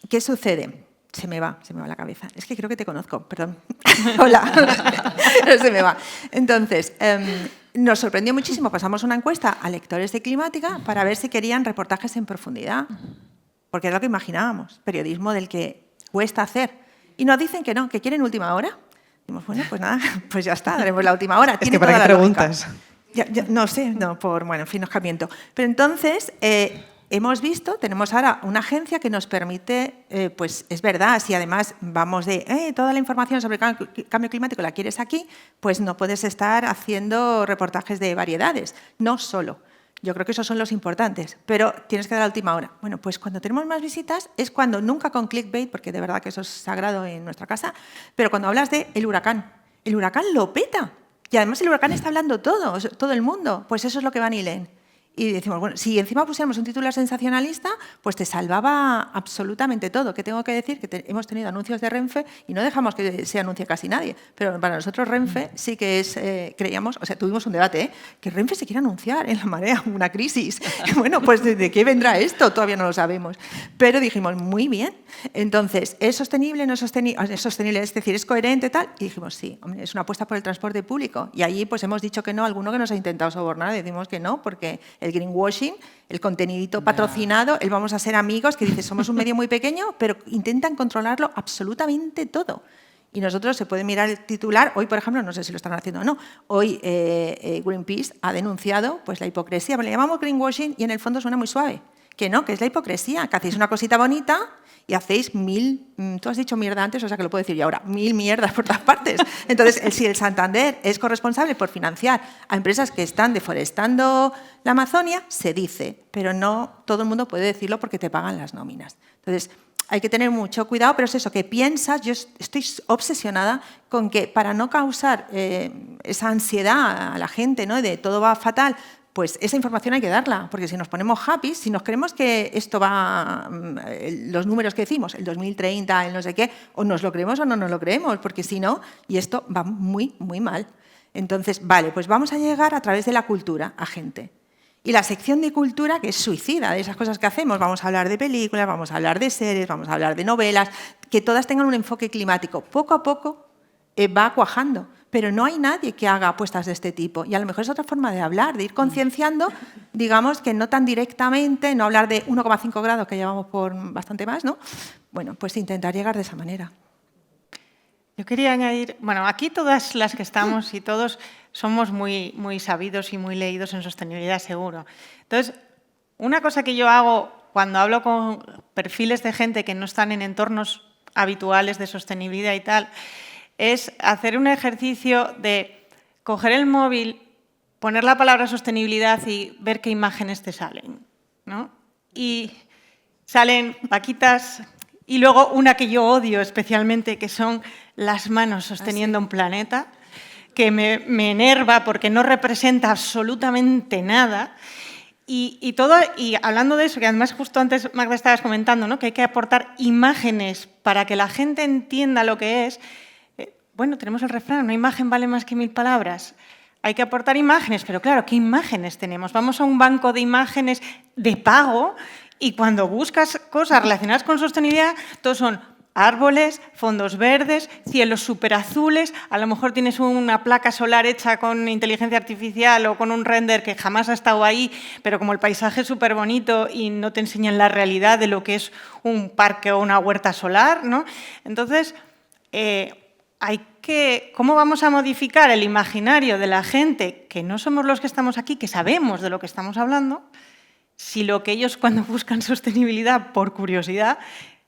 ¿qué sucede? Se me va la cabeza. Es que creo que te conozco, perdón. Hola. Se me va. Entonces, nos sorprendió muchísimo. Pasamos una encuesta a lectores de climática para ver si querían reportajes en profundidad, porque es lo que imaginábamos, periodismo del que cuesta hacer. Y nos dicen que no, que quieren última hora. Dijimos, bueno, pues nada, pues ya está, daremos la última hora. Es que ¿para qué preguntas? No sé, en fin, nos miento. Pero entonces... hemos visto, tenemos ahora una agencia que nos permite, pues es verdad, si además vamos de toda la información sobre cambio climático la quieres aquí, pues no puedes estar haciendo reportajes de variedades, no solo. Yo creo que esos son los importantes, pero tienes que dar la última hora. Bueno, pues cuando tenemos más visitas es cuando, nunca con clickbait, porque de verdad que eso es sagrado en nuestra casa, pero cuando hablas de el huracán lo peta. Y además el huracán está hablando todo el mundo, pues eso es lo que van y leen. Y decimos, bueno, si encima pusiéramos un titular sensacionalista, pues te salvaba absolutamente todo. Que tengo que decir que hemos tenido anuncios de Renfe y no dejamos que se anuncie casi nadie. Pero para nosotros Renfe sí que es, creíamos, o sea, tuvimos un debate, que Renfe se quiere anunciar en La Marea, una crisis. Bueno, pues ¿de qué vendrá esto? Todavía no lo sabemos. Pero dijimos, muy bien. Entonces, ¿es sostenible? ¿No es sostenible? ¿Es sostenible? Es decir, ¿es coherente? Tal. Y dijimos, sí, hombre, es una apuesta por el transporte público. Y allí pues hemos dicho que no, alguno que nos ha intentado sobornar, decimos que no, porque el greenwashing, el contenidito patrocinado, el vamos a ser amigos, que dice somos un medio muy pequeño, pero intentan controlarlo absolutamente todo. Y nosotros se puede mirar el titular, hoy por ejemplo, no sé si lo están haciendo o no, hoy Greenpeace ha denunciado pues, la hipocresía, le llamamos greenwashing y en el fondo suena muy suave, que no, que es la hipocresía, que hacéis una cosita bonita y hacéis tú has dicho mierda antes, o sea que lo puedo decir yo ahora, 1000 mierdas por todas partes. Entonces, si el Santander es corresponsable por financiar a empresas que están deforestando la Amazonia, se dice, pero no todo el mundo puede decirlo porque te pagan las nóminas. Entonces, hay que tener mucho cuidado, pero es eso, que piensas, yo estoy obsesionada con que para no causar esa ansiedad a la gente, ¿no? De todo va fatal, pues esa información hay que darla, porque si nos ponemos happy, si nos creemos que esto va, los números que decimos, el 2030, el no sé qué, o nos lo creemos o no nos lo creemos, porque si no, y esto va muy, muy mal. Entonces, vale, pues vamos a llegar a través de la cultura a gente. Y la sección de cultura, que es suicida de esas cosas que hacemos, vamos a hablar de películas, vamos a hablar de series, vamos a hablar de novelas, que todas tengan un enfoque climático. Poco a poco va cuajando. Pero no hay nadie que haga apuestas de este tipo. Y a lo mejor es otra forma de hablar, de ir concienciando, digamos, que no tan directamente, no hablar de 1,5 grados, que llevamos por bastante más, ¿no? Bueno, pues intentar llegar de esa manera. Yo quería añadir, bueno, aquí todas las que estamos y todos somos muy, muy sabidos y muy leídos en sostenibilidad, seguro. Entonces, una cosa que yo hago cuando hablo con perfiles de gente que no están en entornos habituales de sostenibilidad y tal, es hacer un ejercicio de coger el móvil, poner la palabra sostenibilidad y ver qué imágenes te salen, ¿no? Y salen vaquitas y luego una que yo odio especialmente, que son las manos sosteniendo un planeta, que me enerva porque no representa absolutamente nada. Y hablando de eso, que además justo antes, Magda, estabas comentando, ¿no? Que hay que aportar imágenes para que la gente entienda lo que es. Bueno, tenemos el refrán, una imagen vale más que 1000 palabras. Hay que aportar imágenes, pero claro, ¿qué imágenes tenemos? Vamos a un banco de imágenes de pago y cuando buscas cosas relacionadas con sostenibilidad, todos son árboles, fondos verdes, cielos superazules, a lo mejor tienes una placa solar hecha con inteligencia artificial o con un render que jamás ha estado ahí, pero como el paisaje es súper bonito y no te enseñan la realidad de lo que es un parque o una huerta solar, ¿no? Entonces, ¿cómo vamos a modificar el imaginario de la gente, que no somos los que estamos aquí, que sabemos de lo que estamos hablando, si lo que ellos cuando buscan sostenibilidad por curiosidad,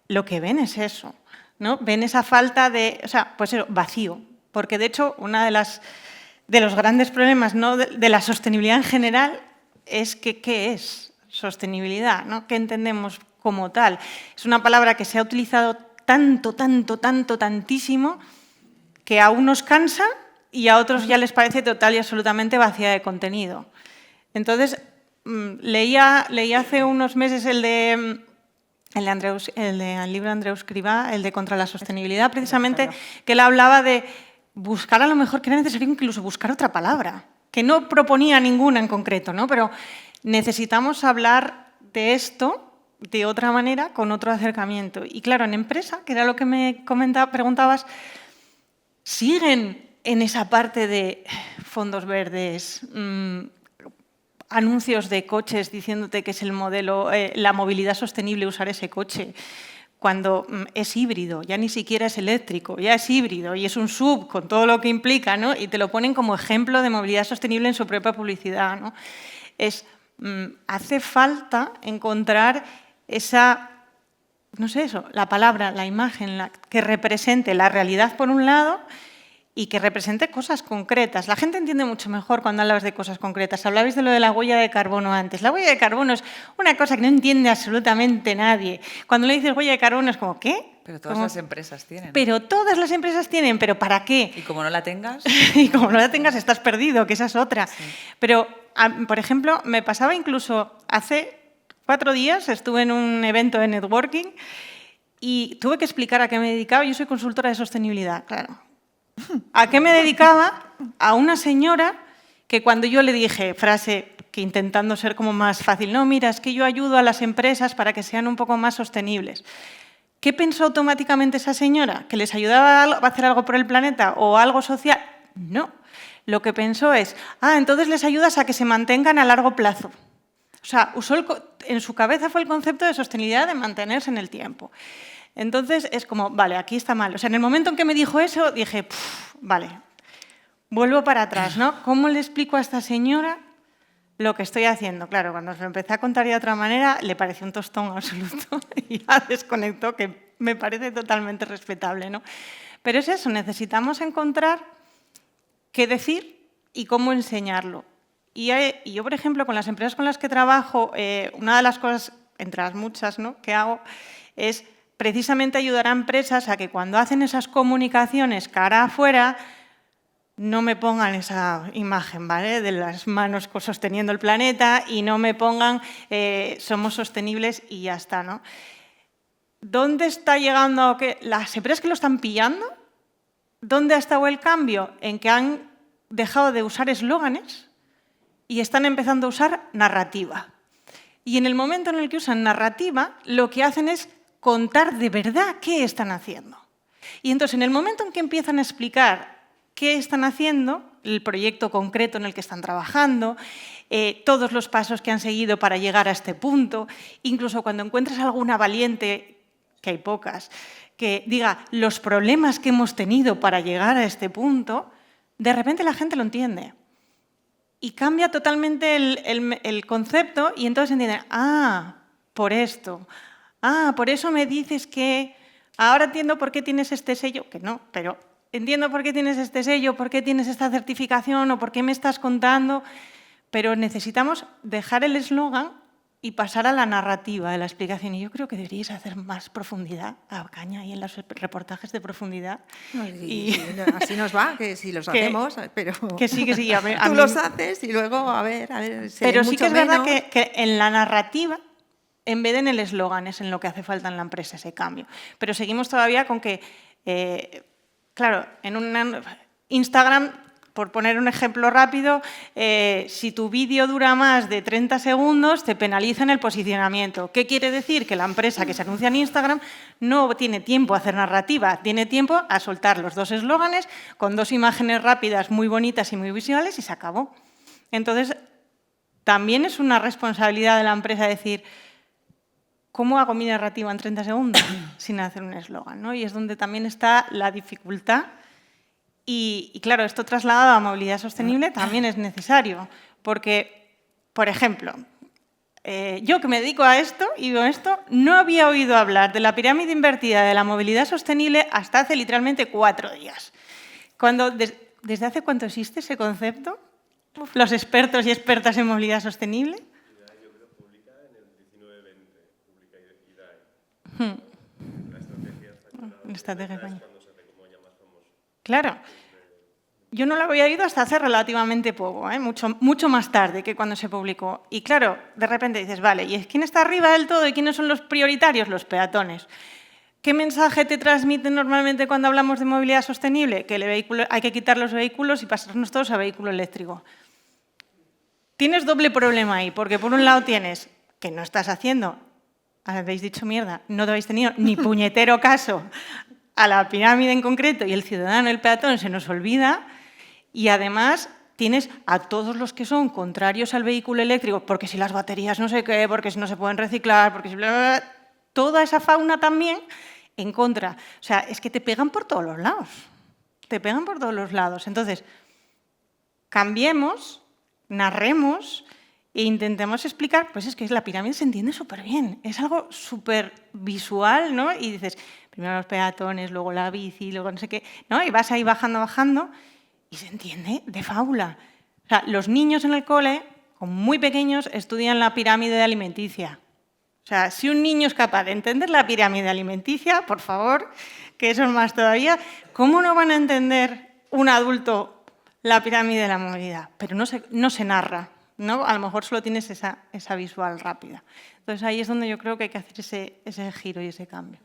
lo que ven es eso, ¿no? Ven esa falta de, o sea, pues eso, vacío. Porque de hecho, uno de los grandes problemas, ¿no? de la sostenibilidad en general es que ¿qué es sostenibilidad? ¿No? ¿Qué entendemos como tal? Es una palabra que se ha utilizado tantísimo, que a unos cansa y a otros ya les parece total y absolutamente vacía de contenido. Entonces, leí hace unos meses el libro de Andreu Escrivá, el de Contra la Sostenibilidad, precisamente, que él hablaba de buscar a lo mejor que era necesario incluso buscar otra palabra, que no proponía ninguna en concreto, ¿no? Pero necesitamos hablar de esto de otra manera, con otro acercamiento. Y claro, en empresa, que era lo que me preguntabas, siguen en esa parte de fondos verdes, anuncios de coches diciéndote que es el modelo, la movilidad sostenible usar ese coche, cuando es híbrido, ya ni siquiera es eléctrico, ya es híbrido y es un SUV con todo lo que implica, ¿no? Y te lo ponen como ejemplo de movilidad sostenible en su propia publicidad, ¿no? Hace falta encontrar esa, no sé eso, la palabra, la imagen, que represente la realidad por un lado y que represente cosas concretas. La gente entiende mucho mejor cuando hablas de cosas concretas. Hablabais de lo de la huella de carbono antes. La huella de carbono es una cosa que no entiende absolutamente nadie. Cuando le dices huella de carbono es como, ¿qué? Pero todas las empresas tienen. Pero todas las empresas tienen, ¿pero para qué? Y como no la tengas... y como no la tengas estás perdido, que esa es otra. Sí. Pero, por ejemplo, me pasaba incluso hace 4 días, estuve en un evento de networking y tuve que explicar a qué me dedicaba. Yo soy consultora de sostenibilidad, claro. ¿A qué me dedicaba? A una señora que cuando yo le dije, frase que intentando ser como más fácil, no, mira, es que yo ayudo a las empresas para que sean un poco más sostenibles. ¿Qué pensó automáticamente esa señora? ¿Que les ayudaba a hacer algo por el planeta o algo social? No. Lo que pensó es, entonces les ayudas a que se mantengan a largo plazo. O sea, en su cabeza fue el concepto de sostenibilidad de mantenerse en el tiempo. Entonces, es como, vale, aquí está mal. O sea, en el momento en que me dijo eso, dije, vale, vuelvo para atrás, ¿no? ¿Cómo le explico a esta señora lo que estoy haciendo? Claro, cuando se lo empecé a contar de otra manera, le pareció un tostón absoluto y ya desconectó, que me parece totalmente respetable, ¿no? Pero es eso, necesitamos encontrar qué decir y cómo enseñarlo. Y yo, por ejemplo, con las empresas con las que trabajo, una de las cosas, entre las muchas, ¿no?, que hago, es precisamente ayudar a empresas a que cuando hacen esas comunicaciones cara afuera, no me pongan esa imagen, ¿vale?, de las manos sosteniendo el planeta y no me pongan somos sostenibles y ya está, ¿no? ¿Dónde está llegando las empresas que lo están pillando? ¿Dónde ha estado el cambio? En que han dejado de usar eslóganes y están empezando a usar narrativa. Y en el momento en el que usan narrativa, lo que hacen es contar de verdad qué están haciendo. Y entonces, en el momento en que empiezan a explicar qué están haciendo, el proyecto concreto en el que están trabajando, todos los pasos que han seguido para llegar a este punto, incluso cuando encuentras alguna valiente, que hay pocas, que diga los problemas que hemos tenido para llegar a este punto, de repente la gente lo entiende. Y cambia totalmente el concepto y entonces entienden, por esto, por eso me dices que ahora entiendo por qué tienes este sello, que no, pero entiendo por qué tienes este sello, por qué tienes esta certificación o por qué me estás contando, pero necesitamos dejar el eslogan y pasar a la narrativa de la explicación. Y yo creo que deberíais hacer más profundidad a caña y en los reportajes de profundidad. Así nos va, que si los hacemos, pero que sí. Tú los haces y luego, a ver. Pero sí que es verdad que en la narrativa, en vez de en el eslogan, es en lo que hace falta en la empresa ese cambio. Pero seguimos todavía con que, claro, en Instagram, por poner un ejemplo rápido, si tu vídeo dura más de 30 segundos, te penalizan el posicionamiento. ¿Qué quiere decir? Que la empresa que se anuncia en Instagram no tiene tiempo a hacer narrativa, tiene tiempo a soltar los 2 eslóganes con 2 imágenes rápidas, muy bonitas y muy visuales y se acabó. Entonces, también es una responsabilidad de la empresa decir, ¿cómo hago mi narrativa en 30 segundos sin hacer un eslogan, ¿no? Y es donde también está la dificultad. Y claro, esto trasladado a movilidad sostenible también es necesario, porque, por ejemplo, yo que me dedico a esto y veo esto, no había oído hablar de la pirámide invertida de la movilidad sostenible hasta hace literalmente 4 días. ¿Desde hace cuánto existe ese concepto? Los expertos y expertas en movilidad sostenible. Yo creo que publica en el 19-20, publica IDAE. La estrategia española cuando se hace como ya más famoso. Claro. Yo no lo había oído hasta hace relativamente poco, mucho más tarde que cuando se publicó. Y claro, de repente dices, vale, ¿y quién está arriba del todo y quiénes son los prioritarios? Los peatones. ¿Qué mensaje te transmite normalmente cuando hablamos de movilidad sostenible? Que hay que quitar los vehículos y pasarnos todos a vehículo eléctrico. Tienes doble problema ahí, porque por un lado tienes que no estás haciendo, habéis dicho mierda, no habéis tenido ni puñetero caso a la pirámide en concreto y el ciudadano, el peatón, se nos olvida. Y además tienes a todos los que son contrarios al vehículo eléctrico, porque si las baterías no sé qué, porque si no se pueden reciclar, porque si toda esa fauna también en contra. O sea, es que te pegan por todos los lados. Te pegan por todos los lados. Entonces, cambiemos, narremos e intentemos explicar, pues es que la pirámide se entiende súper bien. Es algo súper visual, ¿no? Y dices, primero los peatones, luego la bici, luego no sé qué, ¿no? Y vas ahí bajando, y se entiende de fábula. O sea, los niños en el cole, con muy pequeños, estudian la pirámide alimenticia. O sea, si un niño es capaz de entender la pirámide alimenticia, por favor, que eso es más todavía, ¿cómo no van a entender un adulto la pirámide de la movilidad? Pero no se narra, ¿no? A lo mejor solo tienes esa visual rápida. Entonces, ahí es donde yo creo que hay que hacer ese giro y ese cambio.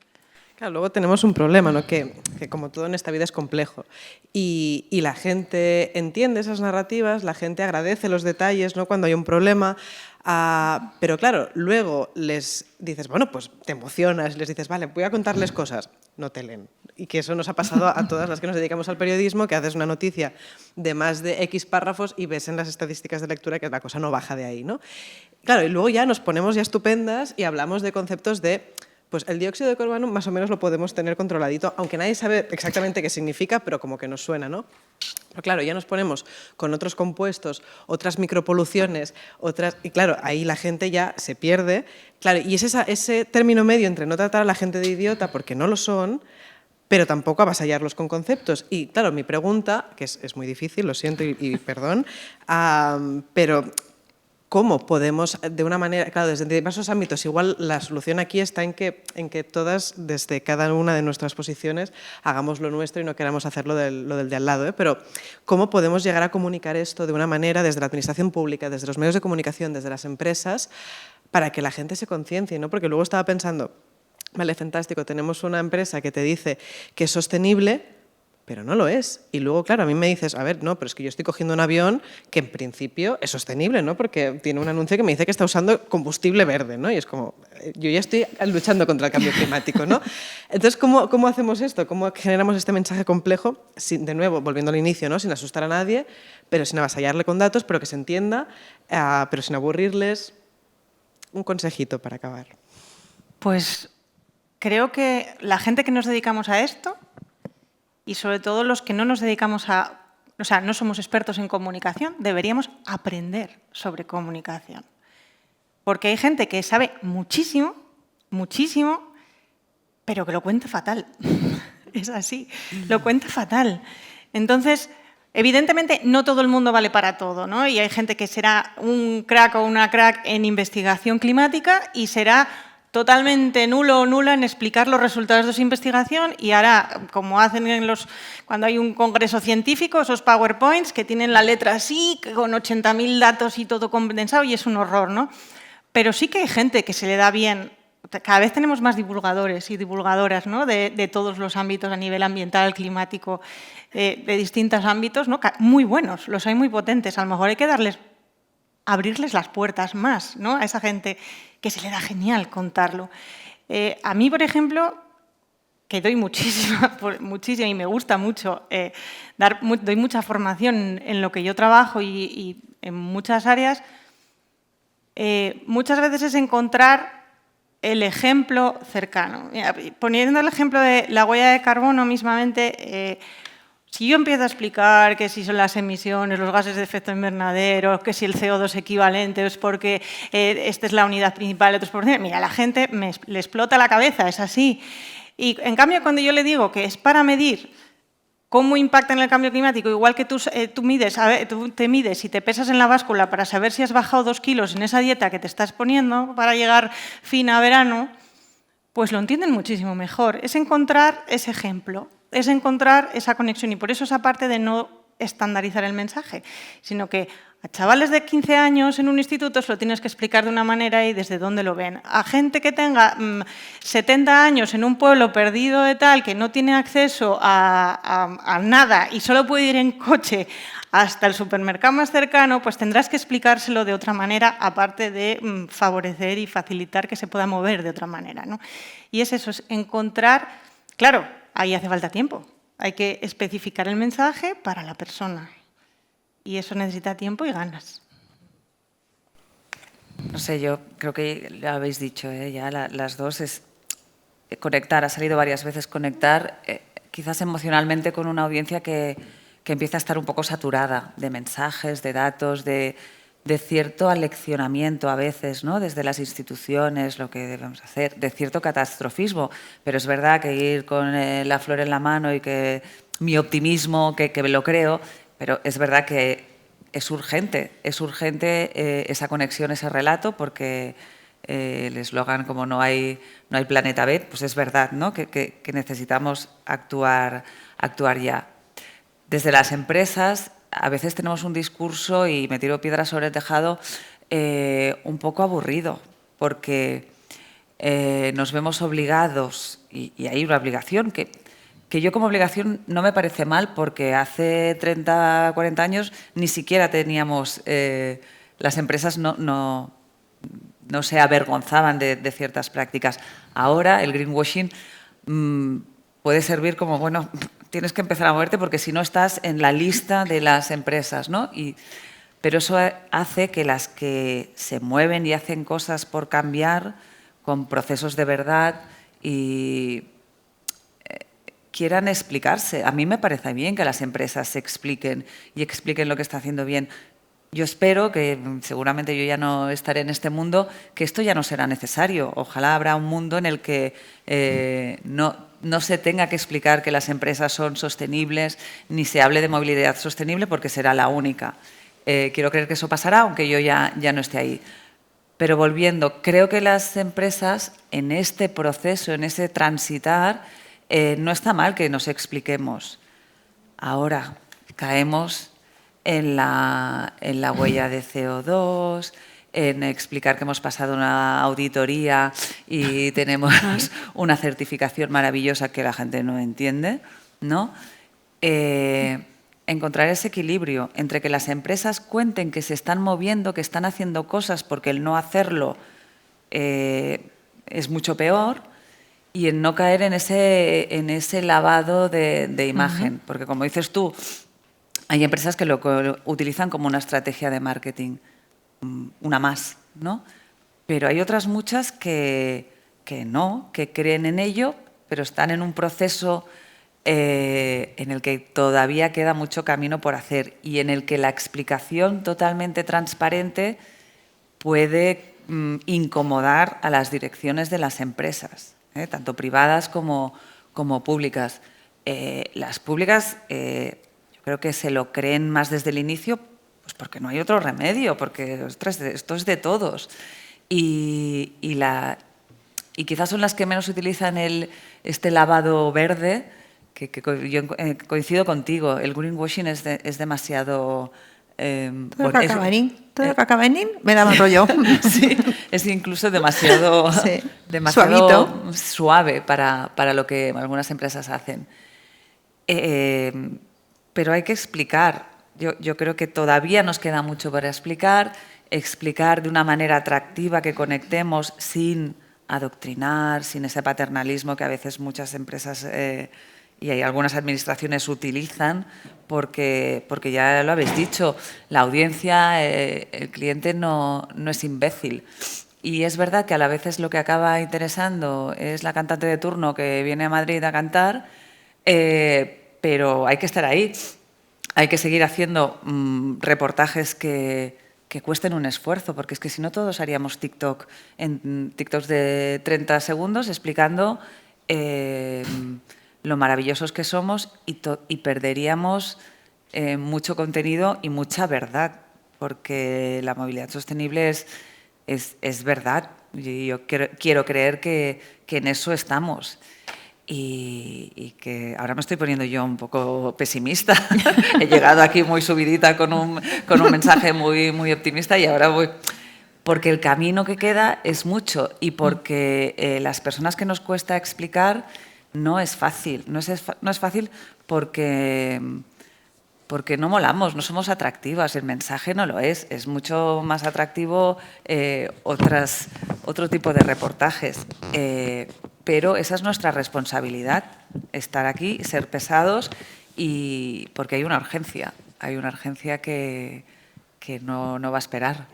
Claro, luego tenemos un problema, ¿no? que como todo en esta vida es complejo y la gente entiende esas narrativas, la gente agradece los detalles, ¿no? Cuando hay un problema, pero claro, luego les dices, bueno, pues te emocionas, les dices, vale, voy a contarles cosas, no te leen. Y que eso nos ha pasado a todas las que nos dedicamos al periodismo, que haces una noticia de más de X párrafos y ves en las estadísticas de lectura que la cosa no baja de ahí, ¿no? Claro, y luego ya nos ponemos ya estupendas y hablamos de conceptos de... Pues el dióxido de carbono más o menos lo podemos tener controladito, aunque nadie sabe exactamente qué significa, pero como que nos suena, ¿no? Pero claro, ya nos ponemos con otros compuestos, otras micropoluciones, y claro, ahí la gente ya se pierde. Claro, y es ese término medio entre no tratar a la gente de idiota, porque no lo son, pero tampoco avasallarlos con conceptos. Y claro, mi pregunta, que es muy difícil, lo siento y perdón, pero cómo podemos, de una manera, claro, desde diversos ámbitos, igual la solución aquí está en que todas, desde cada una de nuestras posiciones, hagamos lo nuestro y no queramos hacer lo del de al lado, ¿eh? Pero cómo podemos llegar a comunicar esto de una manera desde la administración pública, desde los medios de comunicación, desde las empresas, para que la gente se conciencie, ¿no? Porque luego estaba pensando, vale, fantástico, tenemos una empresa que te dice que es sostenible, pero no lo es. Y luego, claro, a mí me dices, a ver, no, pero es que yo estoy cogiendo un avión que en principio es sostenible, ¿no? Porque tiene un anuncio que me dice que está usando combustible verde, ¿no? Y es como, yo ya estoy luchando contra el cambio climático, ¿no? Entonces, ¿cómo hacemos esto? ¿Cómo generamos este mensaje complejo? Sin, de nuevo, volviendo al inicio, ¿no? Sin asustar a nadie, pero sin avasallarle con datos, pero que se entienda, pero sin aburrirles. Un consejito para acabar. Pues creo que la gente que nos dedicamos a esto, y sobre todo los que no nos dedicamos o sea, no somos expertos en comunicación, deberíamos aprender sobre comunicación. Porque hay gente que sabe muchísimo, muchísimo, pero que lo cuenta fatal. Es así, lo cuenta fatal. Entonces, evidentemente, no todo el mundo vale para todo, ¿no? Y hay gente que será un crack o una crack en investigación climática y será totalmente nulo o nula en explicar los resultados de su investigación y hará, como hacen cuando hay un congreso científico, esos PowerPoints que tienen la letra así, con 80.000 datos y todo condensado, y es un horror, ¿no? Pero sí que hay gente que se le da bien. Cada vez tenemos más divulgadores y divulgadoras, ¿no? de todos los ámbitos a nivel ambiental, climático, de distintos ámbitos, ¿no? Muy buenos, los hay muy potentes. A lo mejor hay que abrirles las puertas más, ¿no? A esa gente que se le da genial contarlo. A mí, por ejemplo, que doy muchísima y me gusta mucho, doy mucha formación en lo que yo trabajo y en muchas áreas, muchas veces es encontrar el ejemplo cercano. Mira, poniendo el ejemplo de la huella de carbono mismamente, si yo empiezo a explicar que si son las emisiones, los gases de efecto invernadero, que si el CO2 equivalente es porque esta es la unidad principal de transportación, mira, a la gente le explota la cabeza, es así. Y en cambio, cuando yo le digo que es para medir cómo impacta en el cambio climático, igual que tú te mides y te pesas en la báscula para saber si has bajado 2 kilos en esa dieta que te estás poniendo para llegar fina a verano, pues lo entienden muchísimo mejor. Es encontrar ese ejemplo, es encontrar esa conexión, y por eso esa parte de no estandarizar el mensaje, sino que a chavales de 15 años en un instituto se lo tienes que explicar de una manera y desde dónde lo ven. A gente que tenga 70 años en un pueblo perdido de tal, que no tiene acceso a nada y solo puede ir en coche hasta el supermercado más cercano, pues tendrás que explicárselo de otra manera, aparte de favorecer y facilitar que se pueda mover de otra manera, ¿no? Y es eso, es encontrar, claro, ahí hace falta tiempo. Hay que especificar el mensaje para la persona. Y eso necesita tiempo y ganas. No sé, yo creo que lo habéis dicho, ya las dos, es conectar, ha salido varias veces conectar, quizás emocionalmente con una audiencia que empieza a estar un poco saturada de mensajes, de datos, de cierto aleccionamiento a veces, ¿no? Desde las instituciones, lo que debemos hacer, de cierto catastrofismo. Pero es verdad que ir con la flor en la mano y que mi optimismo, que lo creo, pero es verdad que es urgente esa conexión, ese relato, porque el eslogan como no hay planeta B, pues es verdad, ¿no? que necesitamos actuar ya. Desde las empresas a veces tenemos un discurso, y me tiro piedras sobre el tejado, un poco aburrido, porque nos vemos obligados, y hay una obligación que yo como obligación no me parece mal, porque hace 30, 40 años ni siquiera teníamos, las empresas no se avergonzaban de ciertas prácticas. Ahora el greenwashing puede servir como, bueno, tienes que empezar a moverte porque si no estás en la lista de las empresas, ¿no? Pero eso hace que las que se mueven y hacen cosas por cambiar, con procesos de verdad, y quieran explicarse. A mí me parece bien que las empresas se expliquen y expliquen lo que está haciendo bien. Yo espero que, seguramente yo ya no estaré en este mundo, que esto ya no será necesario. Ojalá habrá un mundo en el que no se tenga que explicar que las empresas son sostenibles, ni se hable de movilidad sostenible, porque será la única. Quiero creer que eso pasará, aunque yo ya no esté ahí. Pero volviendo, creo que las empresas en este proceso, en ese transitar, no está mal que nos expliquemos. Ahora caemos en la huella de CO2, en explicar que hemos pasado una auditoría y tenemos una certificación maravillosa que la gente no entiende, ¿no? Encontrar ese equilibrio entre que las empresas cuenten que se están moviendo, que están haciendo cosas, porque el no hacerlo es mucho peor, y en no caer en ese lavado de imagen. Porque, como dices tú, hay empresas que lo utilizan como una estrategia de marketing, una más, ¿no? Pero hay otras muchas que no, que creen en ello, pero están en un proceso en el que todavía queda mucho camino por hacer y en el que la explicación totalmente transparente puede incomodar a las direcciones de las empresas, tanto privadas como públicas. Las públicas yo creo que se lo creen más desde el inicio, pues porque no hay otro remedio, porque ostras, esto es de todos. Y quizás son las que menos utilizan este lavado verde, que yo coincido contigo, el greenwashing es demasiado... todo lo que acaba en me da más rollo. Sí, es incluso demasiado, sí. demasiado suave para lo que algunas empresas hacen. Pero hay que explicar. Yo creo que todavía nos queda mucho para explicar de una manera atractiva, que conectemos sin adoctrinar, sin ese paternalismo que a veces muchas empresas y hay algunas administraciones utilizan, porque ya lo habéis dicho, la audiencia, el cliente no es imbécil. Y es verdad que a la vez lo que acaba interesando es la cantante de turno que viene a Madrid a cantar, pero hay que estar ahí. Hay que seguir haciendo reportajes que cuesten un esfuerzo, porque es que si no todos haríamos TikToks de 30 segundos explicando lo maravillosos que somos y perderíamos mucho contenido y mucha verdad, porque la movilidad sostenible es verdad. Y yo quiero creer que en eso estamos. Y que ahora me estoy poniendo yo un poco pesimista. He llegado aquí muy subidita con un mensaje muy optimista y ahora voy... Porque el camino que queda es mucho y porque las personas que nos cuesta explicar no es fácil. No es fácil porque no molamos, no somos atractivas. El mensaje no lo es. Es mucho más atractivo otro tipo de reportajes. Pero esa es nuestra responsabilidad, estar aquí, ser pesados, y porque hay una urgencia que no va a esperar.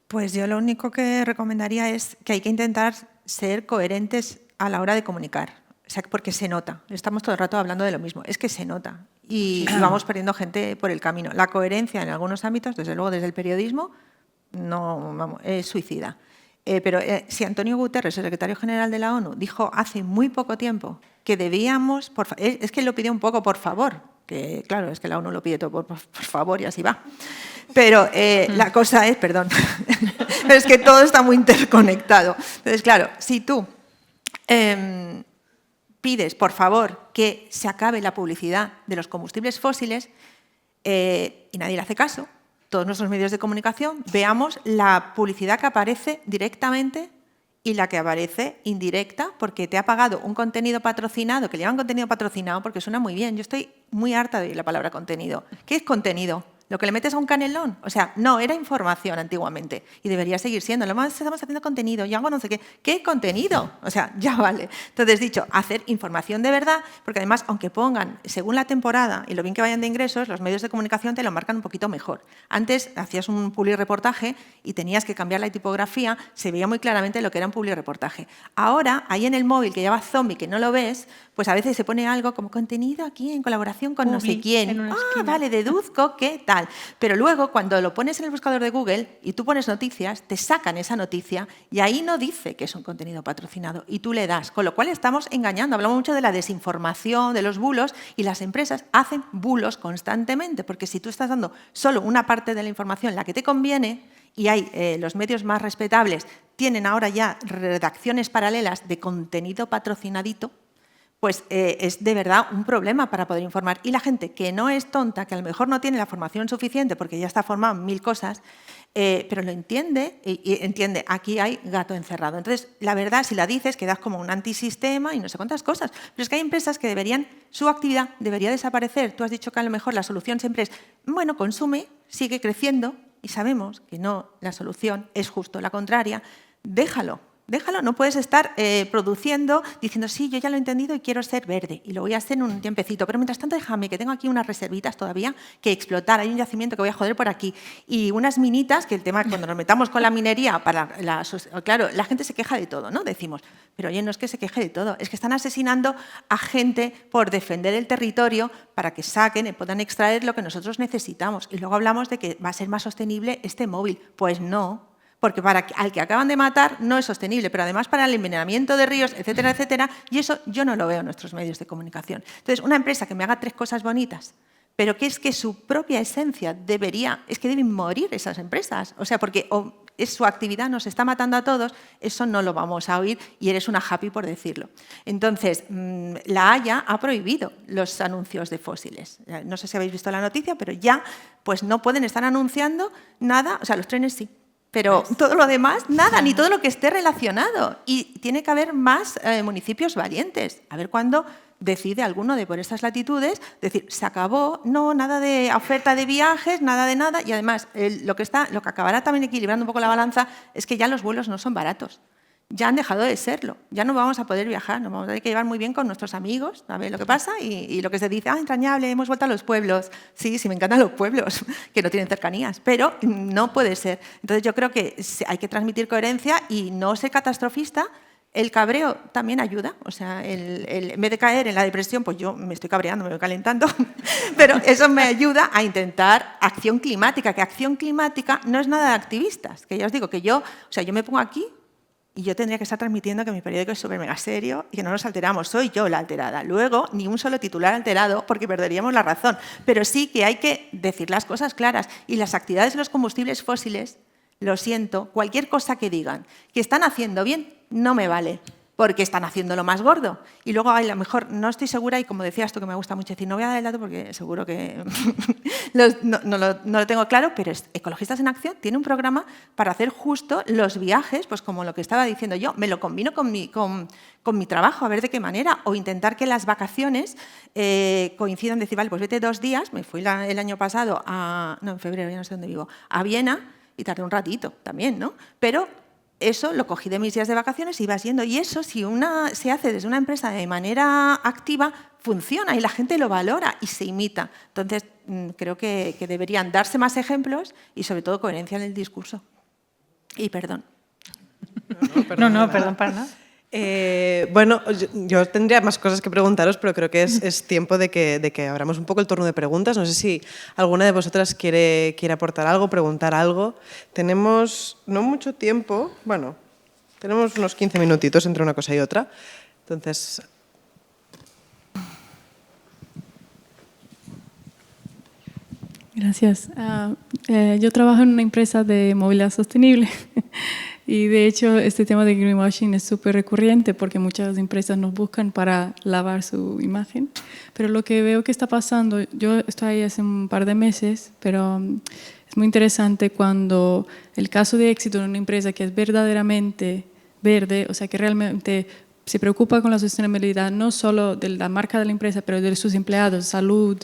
Pues yo lo único que recomendaría es que hay que intentar ser coherentes a la hora de comunicar, o sea, porque se nota, estamos todo el rato hablando de lo mismo, es que se nota y vamos perdiendo gente por el camino. La coherencia en algunos ámbitos, desde luego desde el periodismo, es suicida. Pero si Antonio Guterres, el secretario general de la ONU, dijo hace muy poco tiempo que debíamos, es que él lo pidió un poco por favor, que claro, es que la ONU lo pide todo por favor y así va. Pero la cosa es, perdón, pero es que todo está muy interconectado. Entonces, claro, si tú pides, por favor, que se acabe la publicidad de los combustibles fósiles y nadie le hace caso, todos nuestros medios de comunicación, veamos la publicidad que aparece directamente y la que aparece indirecta, porque te ha pagado un contenido patrocinado, que le llaman contenido patrocinado porque suena muy bien. Yo estoy muy harta de oír la palabra contenido. ¿Qué es contenido? ¿Lo que le metes a un canelón? O sea, no, era información antiguamente y debería seguir siendo. Lo más estamos haciendo contenido, yo hago no sé qué. ¿Qué contenido? O sea, ya vale. Entonces, dicho, hacer información de verdad, porque además, aunque pongan, según la temporada y lo bien que vayan de ingresos, los medios de comunicación te lo marcan un poquito mejor. Antes hacías un publireportaje y tenías que cambiar la tipografía, se veía muy claramente lo que era un publireportaje. Ahora, ahí en el móvil que lleva zombie, que no lo ves, pues a veces se pone algo como contenido aquí en colaboración con no sé quién. Vale, deduzco que tal. tal. Pero luego, cuando lo pones en el buscador de Google y tú pones noticias, te sacan esa noticia y ahí no dice que es un contenido patrocinado y tú le das. Con lo cual estamos engañando. Hablamos mucho de la desinformación, de los bulos, y las empresas hacen bulos constantemente, porque si tú estás dando solo una parte de la información, la que te conviene, y hay los medios más respetables tienen ahora ya redacciones paralelas de contenido patrocinadito, pues es de verdad un problema para poder informar. Y la gente que no es tonta, que a lo mejor no tiene la formación suficiente porque ya está formada en 1000 cosas, pero lo entiende y entiende, aquí hay gato encerrado. Entonces, la verdad, si la dices, quedas como un antisistema y no sé cuántas cosas. Pero es que hay empresas que su actividad debería desaparecer. Tú has dicho que a lo mejor la solución siempre es, bueno, consume, sigue creciendo, y sabemos que no, la solución es justo la contraria. Déjalo, no puedes estar produciendo, diciendo, sí, yo ya lo he entendido y quiero ser verde y lo voy a hacer en un tiempecito, pero mientras tanto déjame que tengo aquí unas reservitas todavía que explotar, hay un yacimiento que voy a joder por aquí y unas minitas, que el tema cuando nos metamos con la minería, claro, la gente se queja de todo, ¿no? Decimos, pero oye, no es que se queje de todo, es que están asesinando a gente por defender el territorio para que saquen y puedan extraer lo que nosotros necesitamos. Y luego hablamos de que va a ser más sostenible este móvil. Pues no, porque al que acaban de matar no es sostenible, pero además para el envenenamiento de ríos, etcétera, etcétera, y eso yo no lo veo en nuestros medios de comunicación. Entonces, una empresa que me haga 3 cosas bonitas, pero que es que su propia esencia es que deben morir esas empresas, o sea, porque su actividad nos está matando a todos, eso no lo vamos a oír y eres una happy por decirlo. Entonces, la Haya ha prohibido los anuncios de fósiles. No sé si habéis visto la noticia, pero ya pues no pueden estar anunciando nada, o sea, los trenes sí, pero todo lo demás, nada, ni todo lo que esté relacionado. Y tiene que haber más municipios valientes. A ver cuándo decide alguno de por estas latitudes decir, se acabó, no, nada de oferta de viajes, nada de nada. Y además, lo que acabará también equilibrando un poco la balanza es que ya los vuelos no son baratos. Ya han dejado de serlo. Ya no vamos a poder viajar, nos vamos a tener que llevar muy bien con nuestros amigos, a ver lo que pasa y lo que se dice, entrañable, hemos vuelto a los pueblos. Sí, me encantan los pueblos, que no tienen cercanías, pero no puede ser. Entonces yo creo que hay que transmitir coherencia y no ser catastrofista. El cabreo también ayuda, o sea, en vez de caer en la depresión, pues yo me estoy cabreando, me voy calentando, pero eso me ayuda a intentar acción climática, que acción climática no es nada de activistas, que ya os digo que yo me pongo aquí y yo tendría que estar transmitiendo que mi periódico es súper mega serio y que no nos alteramos, soy yo la alterada. Luego, ni un solo titular alterado porque perderíamos la razón, pero sí que hay que decir las cosas claras y las actividades de los combustibles fósiles, lo siento, cualquier cosa que digan que están haciendo bien, no me vale, porque están haciendo lo más gordo. Y luego, a lo mejor, no estoy segura, y como decías tú, que me gusta mucho decir, no voy a dar el dato porque seguro que no lo tengo claro, pero Ecologistas en Acción tiene un programa para hacer justo los viajes, pues como lo que estaba diciendo yo, me lo combino con mi trabajo, a ver de qué manera, o intentar que las vacaciones coincidan, decir, vale, pues vete 2 días, me fui el año pasado, en febrero, ya no sé dónde vivo, a Viena, y tardé un ratito también, ¿no? Pero eso lo cogí de mis días de vacaciones y iba yendo. Y eso, si se hace desde una empresa de manera activa, funciona y la gente lo valora y se imita. Entonces, creo que deberían darse más ejemplos y, sobre todo, coherencia en el discurso. Y perdón. No, perdón para nada. Bueno, yo tendría más cosas que preguntaros, pero creo que es tiempo de que abramos un poco el turno de preguntas. No sé si alguna de vosotras quiere aportar algo, preguntar algo. Tenemos no mucho tiempo, bueno, tenemos unos 15 minutitos entre una cosa y otra. Entonces... Gracias. Yo trabajo en una empresa de movilidad sostenible y de hecho este tema de greenwashing es súper recurrente porque muchas empresas nos buscan para lavar su imagen, pero lo que veo que está pasando, yo estoy ahí hace un par de meses, pero es muy interesante cuando el caso de éxito de una empresa que es verdaderamente verde, o sea que realmente se preocupa con la sostenibilidad no solo de la marca de la empresa, pero de sus empleados, salud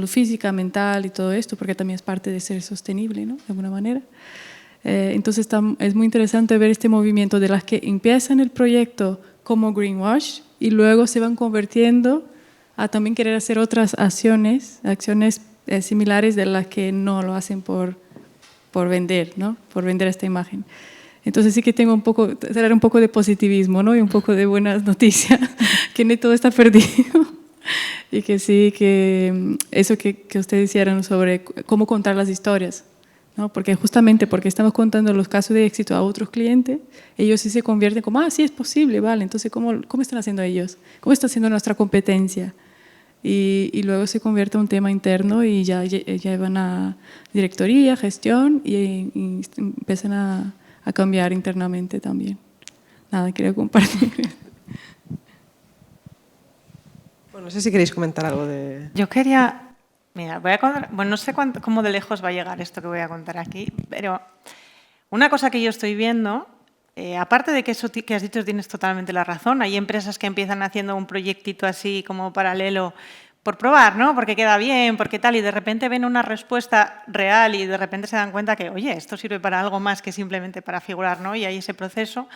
física, mental y todo esto, porque también es parte de ser sostenible, ¿no? De alguna manera. Entonces es muy interesante ver este movimiento de las que empiezan el proyecto como greenwash y luego se van convirtiendo a también querer hacer otras acciones similares de las que no lo hacen por vender, ¿no? Por vender esta imagen. Entonces sí que tengo traer un poco de positivismo, ¿no? Y un poco de buenas noticias, que no todo está perdido. Y que sí, que eso que ustedes hicieron sobre cómo contar las historias, ¿no? Porque justamente porque estamos contando los casos de éxito a otros clientes, ellos sí se convierten como, ah, sí es posible, vale, entonces ¿cómo están haciendo ellos? ¿Cómo está haciendo nuestra competencia? Y luego se convierte en un tema interno y ya van a directoría, gestión y empiezan a cambiar internamente también. Nada, quería compartir. Bueno, no sé si queréis comentar algo de... Yo quería, mira, voy a contar, bueno, no sé cómo de lejos va a llegar esto que voy a contar aquí, pero una cosa que yo estoy viendo, aparte de que eso que has dicho tienes totalmente la razón, hay empresas que empiezan haciendo un proyectito así como paralelo por probar, ¿no? Porque queda bien, porque tal, y de repente ven una respuesta real y de repente se dan cuenta que, oye, esto sirve para algo más que simplemente para figurar, ¿no? Y hay ese proceso.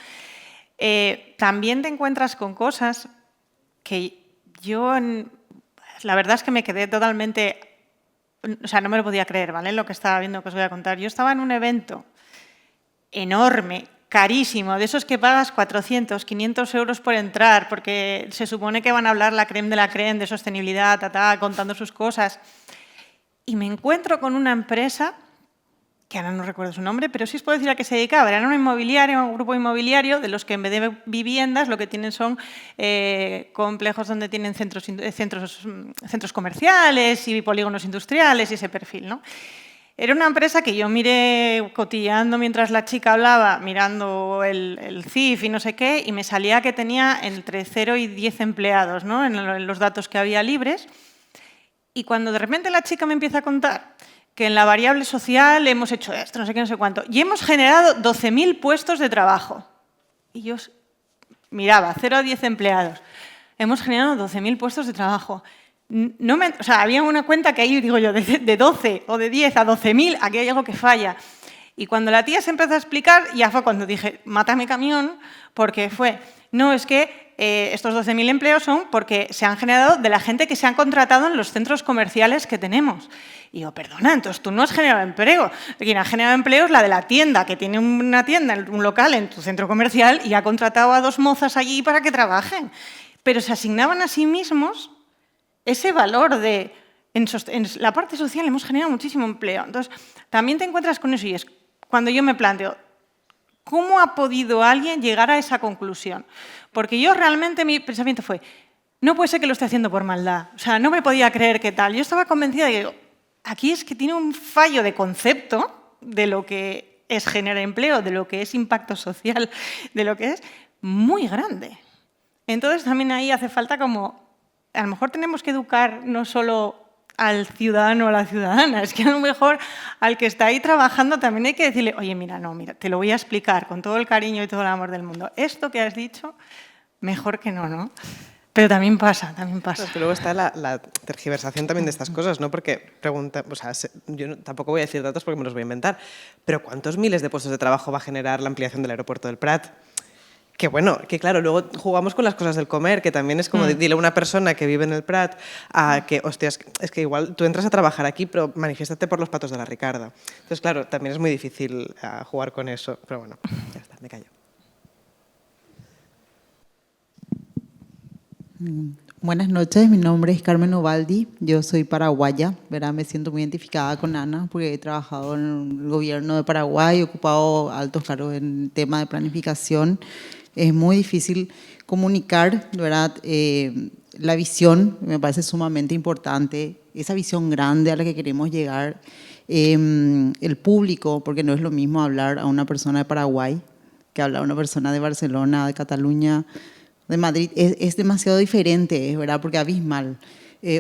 También te encuentras con cosas que yo, la verdad es que me quedé totalmente, o sea, no me lo podía creer, ¿vale? Lo que estaba viendo que os voy a contar. Yo estaba en un evento enorme, carísimo, de esos que pagas 400, 500 euros por entrar, porque se supone que van a hablar la crème de la crème de sostenibilidad, contando sus cosas. Y me encuentro con una empresa, que ahora no recuerdo su nombre, pero sí os puedo decir a qué se dedicaba. Era un grupo inmobiliario de los que en vez de viviendas lo que tienen son complejos donde tienen centros comerciales y polígonos industriales y ese perfil, ¿no? Era una empresa que yo miré cotilleando mientras la chica hablaba, mirando el CIF y no sé qué, y me salía que tenía entre 0 y 10 empleados, ¿no? En los datos que había libres. Y cuando de repente la chica me empieza a contar que en la variable social hemos hecho esto, no sé qué, no sé cuánto, y hemos generado 12.000 puestos de trabajo. Y yo miraba, 0 a 10 empleados. Hemos generado 12.000 puestos de trabajo. O sea, había una cuenta que ahí, digo yo, de 12 o de 10 a 12.000, aquí hay algo que falla. Y cuando la tía se empezó a explicar, ya fue cuando dije, mátame camión, porque fue, no, es que estos 12.000 empleos son porque se han generado de la gente que se han contratado en los centros comerciales que tenemos. Y yo, perdona, entonces tú no has generado empleo. Quien ha generado empleo es la de la tienda, que tiene una tienda, un local en tu centro comercial y ha contratado a 2 mozas allí para que trabajen. Pero se asignaban a sí mismos ese valor de, en la parte social hemos generado muchísimo empleo. Entonces, también te encuentras con eso y es cuando yo me planteo, ¿cómo ha podido alguien llegar a esa conclusión? Porque yo realmente mi pensamiento fue, no puede ser que lo esté haciendo por maldad. O sea, no me podía creer que tal. Yo estaba convencida de que aquí es que tiene un fallo de concepto de lo que es generar empleo, de lo que es impacto social, de lo que es muy grande. Entonces, también ahí hace falta como, a lo mejor tenemos que educar no solo al ciudadano o a la ciudadana, es que a lo mejor al que está ahí trabajando también hay que decirle, oye, mira, no, mira, te lo voy a explicar con todo el cariño y todo el amor del mundo. Esto que has dicho, mejor que no, ¿no? Pero también pasa, también pasa. Pero es que luego está la tergiversación también de estas cosas, ¿no? Porque pregunta, o sea, yo tampoco voy a decir datos porque me los voy a inventar, pero ¿cuántos miles de puestos de trabajo va a generar la ampliación del aeropuerto del Prat? Que bueno, que claro, luego jugamos con las cosas del comer, que también es como dile a una persona que vive en el Prat que, hostias, es que igual tú entras a trabajar aquí, pero manifiéstate por los patos de la Ricarda. Entonces, claro, también es muy difícil jugar con eso, pero bueno, ya está, me callo. Buenas noches, mi nombre es Carmen Ovaldi, yo soy paraguaya, ¿verdad? Me siento muy identificada con Ana porque he trabajado en el gobierno de Paraguay, he ocupado altos cargos en el tema de planificación. Es muy difícil comunicar, ¿verdad? La visión me parece sumamente importante, esa visión grande a la que queremos llegar, el público, porque no es lo mismo hablar a una persona de Paraguay que hablar a una persona de Barcelona, de Cataluña, de Madrid, es demasiado diferente, ¿verdad? Porque abismal.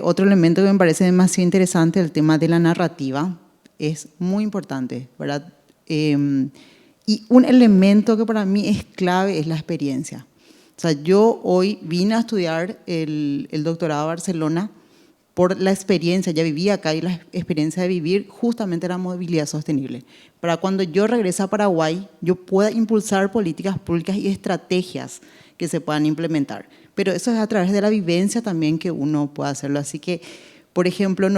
Otro elemento que me parece demasiado interesante, el tema de la narrativa, es muy importante, ¿verdad? Y un elemento que para mí es clave es la experiencia. O sea, yo hoy vine a estudiar el doctorado a Barcelona por la experiencia, ya vivía acá y la experiencia de vivir justamente la movilidad sostenible. Para cuando yo regrese a Paraguay, yo pueda impulsar políticas públicas y estrategias que se puedan implementar. Pero eso es a través de la vivencia también que uno puede hacerlo. Así que, por ejemplo,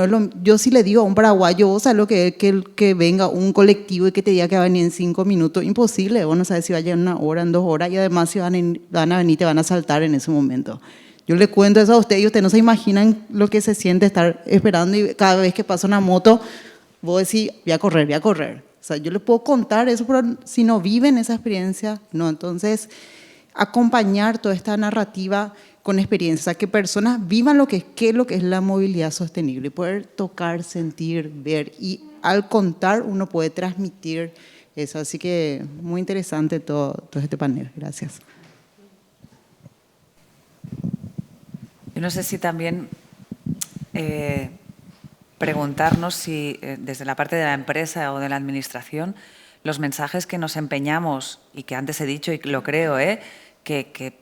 yo si le digo a un paraguayo, vos sabés lo que venga un colectivo y que te diga que va a venir en 5 minutos, imposible, vos no sabes si va a llegar en 1 hora, en 2 horas y además si van a venir te van a saltar en ese momento. Yo le cuento eso a usted y ustedes no se imaginan lo que se siente estar esperando y cada vez que pasa una moto, vos decís, voy a correr, voy a correr. O sea, yo les puedo contar eso, pero si no viven esa experiencia, no. Entonces, acompañar toda esta narrativa con experiencia, o sea, que personas vivan qué es lo que es la movilidad sostenible, y poder tocar, sentir, ver, y al contar uno puede transmitir eso. Así que muy interesante todo este panel. Gracias. Yo no sé si también preguntarnos si desde la parte de la empresa o de la administración los mensajes que nos empeñamos, y que antes he dicho y lo creo, que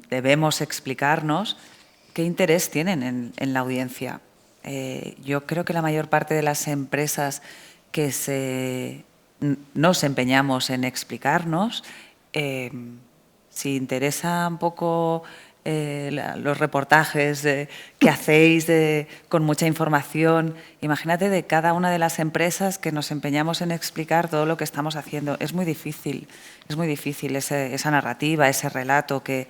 debemos explicarnos, qué interés tienen en la audiencia. Yo creo que la mayor parte de las empresas que nos empeñamos en explicarnos, si interesa un poco los reportajes que hacéis con mucha información, imagínate de cada una de las empresas que nos empeñamos en explicar todo lo que estamos haciendo. Es muy difícil esa narrativa, ese relato que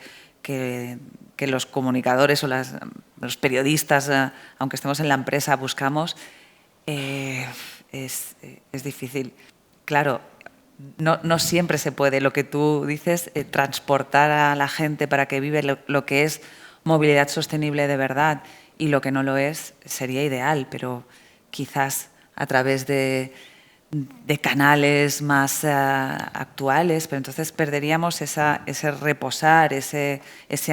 los comunicadores o los periodistas, aunque estemos en la empresa, buscamos. Es difícil. Claro, no siempre se puede, lo que tú dices, transportar a la gente para que vive lo que es movilidad sostenible de verdad, y lo que no lo es sería ideal, pero quizás a través de canales más actuales, pero entonces perderíamos ese reposar, ese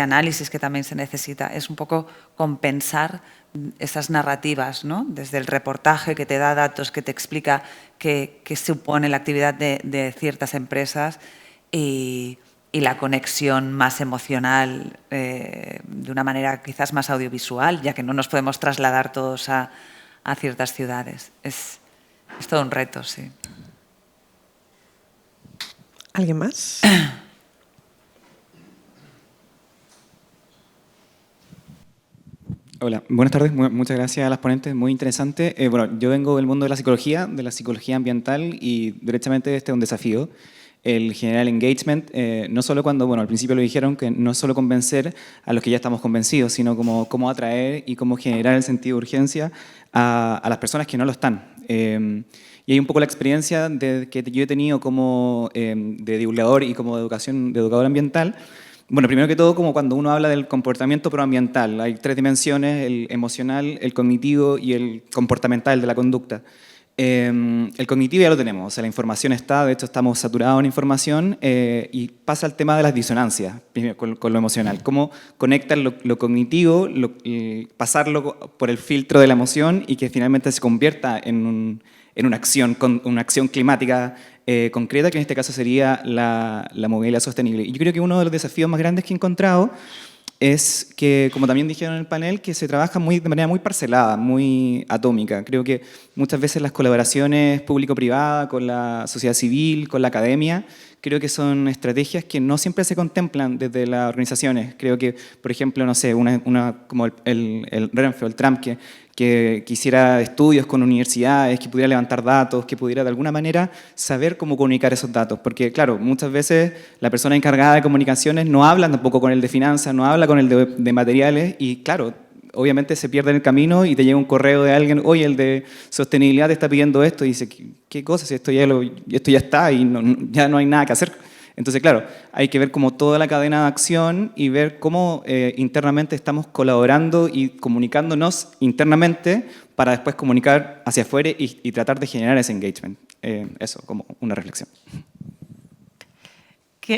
análisis que también se necesita. Es un poco compensar esas narrativas, ¿no? Desde el reportaje que te da datos, que te explica qué supone la actividad de ciertas empresas, y la conexión más emocional de una manera quizás más audiovisual, ya que no nos podemos trasladar todos a ciertas ciudades. Es todo un reto, sí. ¿Alguien más? Hola, buenas tardes. Muchas gracias a las ponentes, muy interesante. Bueno, yo vengo del mundo de la psicología ambiental, y derechamente este es un desafío. El generar engagement, no solo cuando, bueno, al principio lo dijeron, que no es solo convencer a los que ya estamos convencidos, sino cómo atraer y cómo generar el sentido de urgencia a las personas que no lo están. Y hay un poco la experiencia que yo he tenido como de divulgador y como de educador ambiental. Bueno, primero que todo, como cuando uno habla del comportamiento proambiental, hay 3 dimensiones: el emocional, el cognitivo y el comportamental de la conducta. El cognitivo ya lo tenemos, o sea, la información está, de hecho estamos saturados en información, y pasa al tema de las disonancias con lo emocional. Cómo conectar lo cognitivo, pasarlo por el filtro de la emoción, y que finalmente se convierta en una acción climática concreta, que en este caso sería la movilidad sostenible. Y yo creo que uno de los desafíos más grandes que he encontrado es que, como también dijeron en el panel, que se trabaja de manera muy parcelada, muy atómica. Creo que muchas veces las colaboraciones público-privada con la sociedad civil, con la academia, creo que son estrategias que no siempre se contemplan desde las organizaciones. Creo que, por ejemplo, no sé, como el Renfe o el Tram, que hiciera estudios con universidades, que pudiera levantar datos, que pudiera de alguna manera saber cómo comunicar esos datos. Porque, claro, muchas veces la persona encargada de comunicaciones no habla tampoco con el de finanzas, no habla con el de materiales, y claro, obviamente se pierde en el camino y te llega un correo de alguien: oye, el de sostenibilidad te está pidiendo esto, y dice, ¿qué cosa? Si esto ya está y ya no hay nada que hacer. Entonces, claro, hay que ver como toda la cadena de acción y ver cómo internamente estamos colaborando y comunicándonos internamente para después comunicar hacia afuera y tratar de generar ese engagement. Eso, como una reflexión.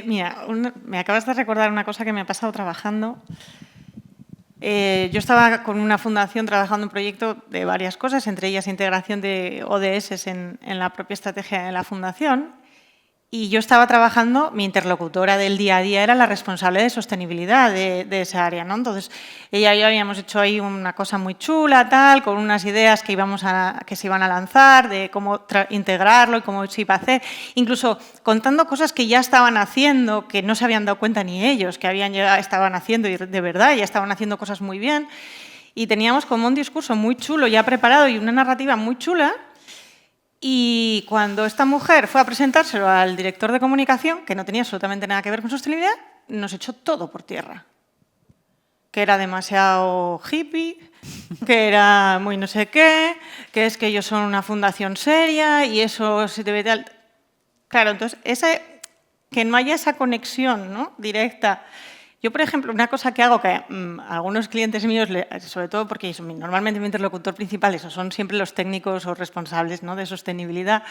Mira, me acabas de recordar una cosa que me ha pasado trabajando. Yo estaba con una fundación trabajando en un proyecto de varias cosas, entre ellas integración de ODS en la propia estrategia de la fundación. Y yo estaba trabajando, mi interlocutora del día a día era la responsable de sostenibilidad de esa área, ¿no? Entonces, ella y yo habíamos hecho ahí una cosa muy chula, tal, con unas ideas que se iban a lanzar, de cómo integrarlo y cómo se iba a hacer, incluso contando cosas que ya estaban haciendo, que no se habían dado cuenta ni ellos, que estaban haciendo, y de verdad ya estaban haciendo cosas muy bien. Y teníamos como un discurso muy chulo ya preparado y una narrativa muy chula. Y cuando esta mujer fue a presentárselo al director de comunicación, que no tenía absolutamente nada que ver con sostenibilidad, nos echó todo por tierra. que era demasiado hippie, que era muy no sé qué, que es que ellos son una fundación seria y eso se debe de... Claro, entonces, que no haya esa conexión, ¿no?, directa. Yo, por ejemplo, una cosa que hago que a algunos clientes míos, sobre todo porque normalmente mi interlocutor principal, esos son siempre los técnicos o responsables, ¿no?, de sostenibilidad.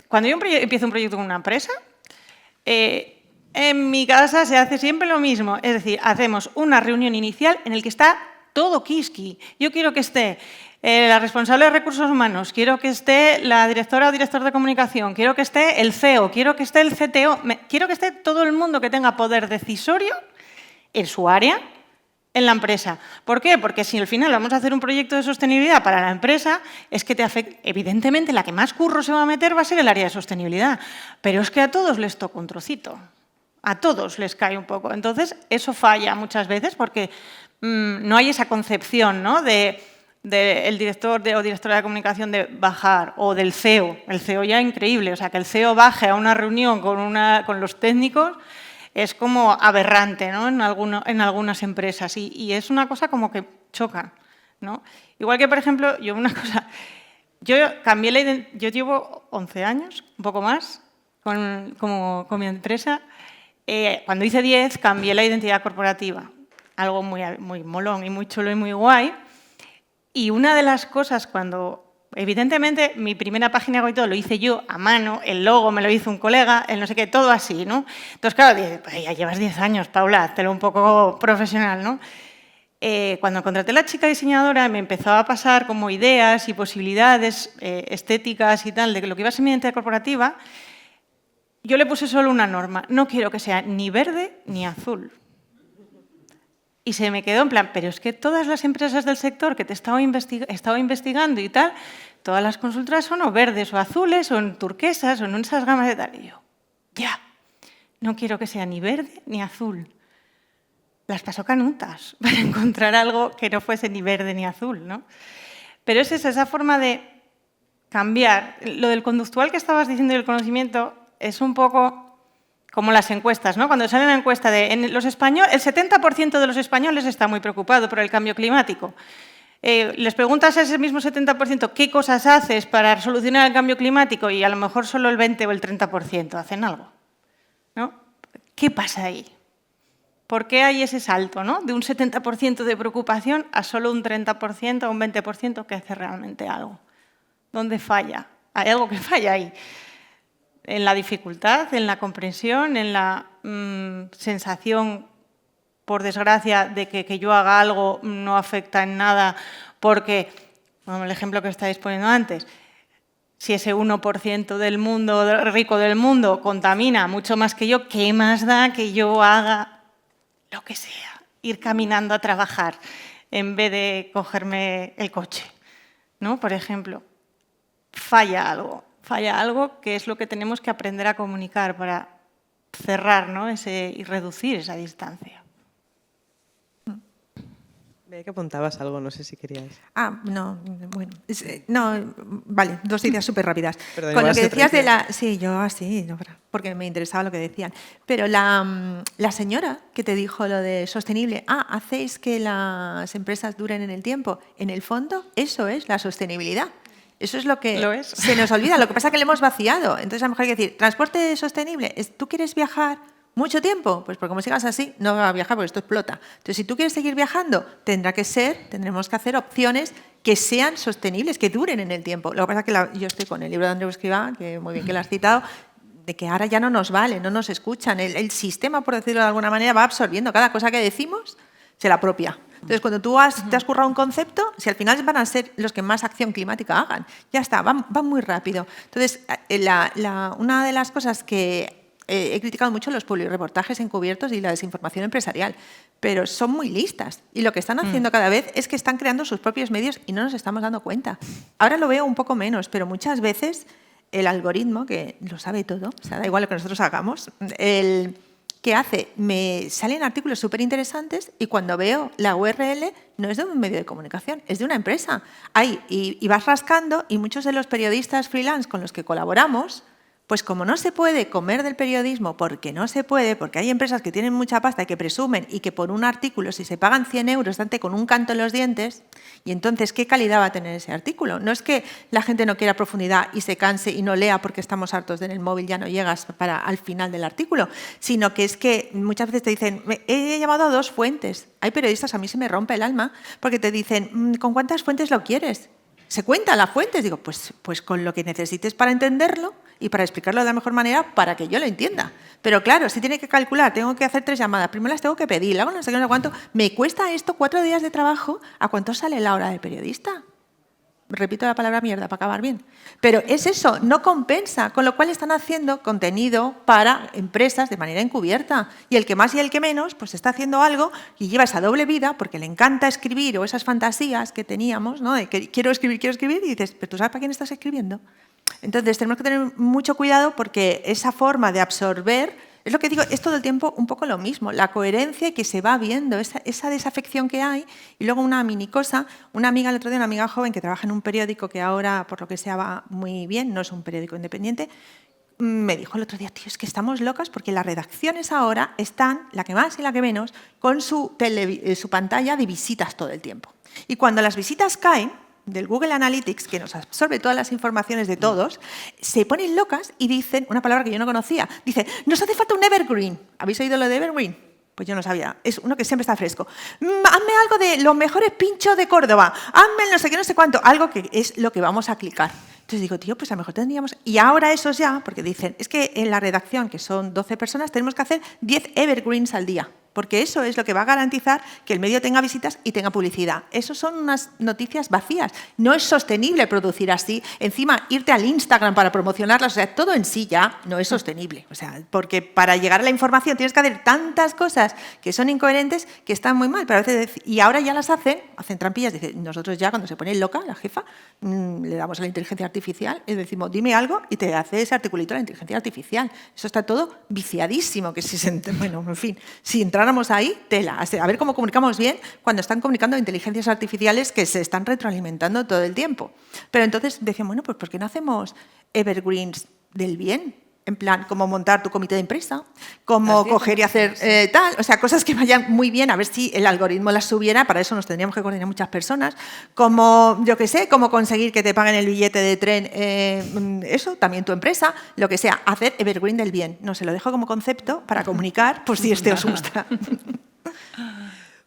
Cuando yo empiezo un proyecto con una empresa, en mi casa se hace siempre lo mismo. Es decir, hacemos una reunión inicial en la que está todo Kiski. Yo quiero que esté la responsable de recursos humanos, quiero que esté la directora o director de comunicación, quiero que esté el CEO, quiero que esté el CTO, quiero que esté todo el mundo que tenga poder decisorio en su área, en la empresa. ¿Por qué? Porque si al final vamos a hacer un proyecto de sostenibilidad para la empresa, es que te afecta, evidentemente la que más curro se va a meter va a ser el área de sostenibilidad, pero es que a todos les toca un trocito, a todos les cae un poco. Entonces, eso falla muchas veces porque no hay esa concepción, ¿no?, del director o directora de comunicación de bajar, o del CEO. El CEO ya increíble, o sea, que el CEO baje a una reunión con los técnicos es como aberrante, ¿no?, en algunas empresas y es una cosa como que choca, ¿no? Igual que, por ejemplo, yo llevo 11 años, un poco más, con mi empresa. Cuando hice 10, cambié la identidad corporativa, algo muy molón y muy chulo y muy guay. Y una de las cosas evidentemente, mi primera página web y todo lo hice yo a mano, el logo me lo hizo un colega, el no sé qué, todo así, ¿no? Entonces, claro, pues ya llevas 10 años, Paula, hazlo un poco profesional, ¿no? Cuando contraté a la chica diseñadora, me empezó a pasar como ideas y posibilidades estéticas y tal de lo que iba a ser mi identidad corporativa. Yo le puse solo una norma, no quiero que sea ni verde ni azul. Y se me quedó en plan, pero es que todas las empresas del sector que te he estado investigando y tal, todas las consultoras son o verdes o azules o en turquesas o en esas gamas de tal. Y yo, ya, no quiero que sea ni verde ni azul. Las pasó canutas para encontrar algo que no fuese ni verde ni azul, ¿no? Pero es esa forma de cambiar. Lo del conductual que estabas diciendo y el conocimiento es un poco como las encuestas, ¿no? Cuando sale una encuesta el 70% de los españoles está muy preocupado por el cambio climático. Les preguntas a ese mismo 70% qué cosas haces para solucionar el cambio climático y a lo mejor solo el 20 o el 30% hacen algo, ¿no? ¿Qué pasa ahí? ¿Por qué hay ese salto, ¿no?, de un 70% de preocupación a solo un 30% o un 20% que hace realmente algo? ¿Dónde falla? Hay algo que falla ahí. En la dificultad, en la comprensión, en la sensación, por desgracia, de que yo haga algo no afecta en nada porque, como el ejemplo que estáis poniendo antes, si ese 1% del mundo, rico del mundo, contamina mucho más que yo, ¿qué más da que yo haga lo que sea? Ir caminando a trabajar en vez de cogerme el coche, ¿no? Por ejemplo, falla algo que es lo que tenemos que aprender a comunicar para cerrar, ¿no?, y reducir esa distancia. Veía que apuntabas algo, no sé si querías. No, bueno. No, vale, dos ideas súper rápidas. Perdón, con lo que decías de la... Sí, yo así, no, porque me interesaba lo que decían. Pero la señora que te dijo lo de sostenible, hacéis que las empresas duren en el tiempo. En el fondo, eso es la sostenibilidad. Eso es lo que se nos olvida. Lo que pasa es que le hemos vaciado. Entonces, a lo mejor hay que decir, transporte sostenible, ¿tú quieres viajar mucho tiempo? Pues porque como sigas así, no va a viajar porque esto explota. Entonces, si tú quieres seguir viajando, tendremos que hacer opciones que sean sostenibles, que duren en el tiempo. Lo que pasa es que yo estoy con el libro de Andreu Escrivá, que muy bien que lo has citado, de que ahora ya no nos vale, no nos escuchan. El sistema, por decirlo de alguna manera, va absorbiendo cada cosa que decimos, se la apropia. Entonces, cuando tú te has currado un concepto, si al final van a ser los que más acción climática hagan, ya está, van muy rápido. Entonces, una de las cosas que he criticado mucho los publireportajes encubiertos y la desinformación empresarial, pero son muy listas y lo que están haciendo cada vez es que están creando sus propios medios y no nos estamos dando cuenta. Ahora lo veo un poco menos, pero muchas veces el algoritmo, que lo sabe todo, o sea, da igual lo que nosotros hagamos, ¿qué hace? Me salen artículos súper interesantes y cuando veo la URL no es de un medio de comunicación, es de una empresa. Y vas rascando y muchos de los periodistas freelance con los que colaboramos Pues como no se puede comer del periodismo, porque no se puede, porque hay empresas que tienen mucha pasta y que presumen y que por un artículo, si se pagan 100 euros, dante con un canto en los dientes, y entonces, ¿qué calidad va a tener ese artículo? No es que la gente no quiera profundidad y se canse y no lea porque estamos hartos de en el móvil ya no llegas al final del artículo, sino que es que muchas veces te dicen, he llamado a 2 fuentes. Hay periodistas, a mí se me rompe el alma, porque te dicen, ¿con cuántas fuentes lo quieres? Se cuentan las fuentes, digo, pues con lo que necesites para entenderlo y para explicarlo de la mejor manera para que yo lo entienda. Pero claro, si tiene que calcular, tengo que hacer 3 llamadas, primero las tengo que pedir, luego no sé qué, no sé cuánto, me cuesta esto 4 días de trabajo, ¿a cuánto sale la hora del periodista? Repito la palabra mierda para acabar bien. Pero es eso, no compensa, con lo cual están haciendo contenido para empresas de manera encubierta. Y el que más y el que menos, pues está haciendo algo y lleva esa doble vida porque le encanta escribir o esas fantasías que teníamos, ¿no? De que quiero escribir, y dices, ¿pero tú sabes para quién estás escribiendo? Entonces tenemos que tener mucho cuidado porque esa forma de absorber, es lo que digo, es todo el tiempo un poco lo mismo, la coherencia que se va viendo, esa desafección que hay. Y luego una mini cosa, una amiga el otro día, una amiga joven que trabaja en un periódico que ahora, por lo que sea, va muy bien, no es un periódico independiente, me dijo el otro día, tío, es que estamos locas porque las redacciones ahora están, la que más y la que menos, con su pantalla de visitas todo el tiempo. Y cuando las visitas caen, del Google Analytics, que nos absorbe todas las informaciones de todos, se ponen locas y dicen, una palabra que yo no conocía, dice, nos hace falta un evergreen. ¿Habéis oído lo de evergreen? Pues yo no sabía, es uno que siempre está fresco. Hazme algo de los mejores pinchos de Córdoba, hazme no sé qué, no sé cuánto, algo que es lo que vamos a clicar. Entonces digo, tío, pues a lo mejor tendríamos... Y ahora esos ya, porque dicen, es que en la redacción, que son 12 personas, tenemos que hacer 10 evergreens al día, porque eso es lo que va a garantizar que el medio tenga visitas y tenga publicidad. Eso son unas noticias vacías. No es sostenible producir así. Encima, irte al Instagram para promocionarlas, o sea, todo en sí ya no es sostenible. O sea, porque para llegar a la información tienes que hacer tantas cosas que son incoherentes que están muy mal. Pero a veces, y ahora ya las hacen trampillas. Dicen, nosotros ya cuando se pone loca, la jefa, le damos a la inteligencia artificial y decimos, dime algo y te hace ese articulito a la inteligencia artificial. Eso está todo viciadísimo. Que si bueno, en fin, si entráramos ahí, tela. A ver cómo comunicamos bien cuando están comunicando inteligencias artificiales que se están retroalimentando todo el tiempo. Pero entonces decían, bueno, pues ¿por qué no hacemos evergreens del bien? En plan, como montar tu comité de empresa, como coger y hacer tal, o sea, cosas que vayan muy bien, a ver si el algoritmo las subiera, para eso nos tendríamos que coordinar muchas personas, como, yo qué sé, como conseguir que te paguen el billete de tren, eso, también tu empresa, lo que sea, hacer evergreen del bien. No, se lo dejo como concepto para comunicar, por si os gusta.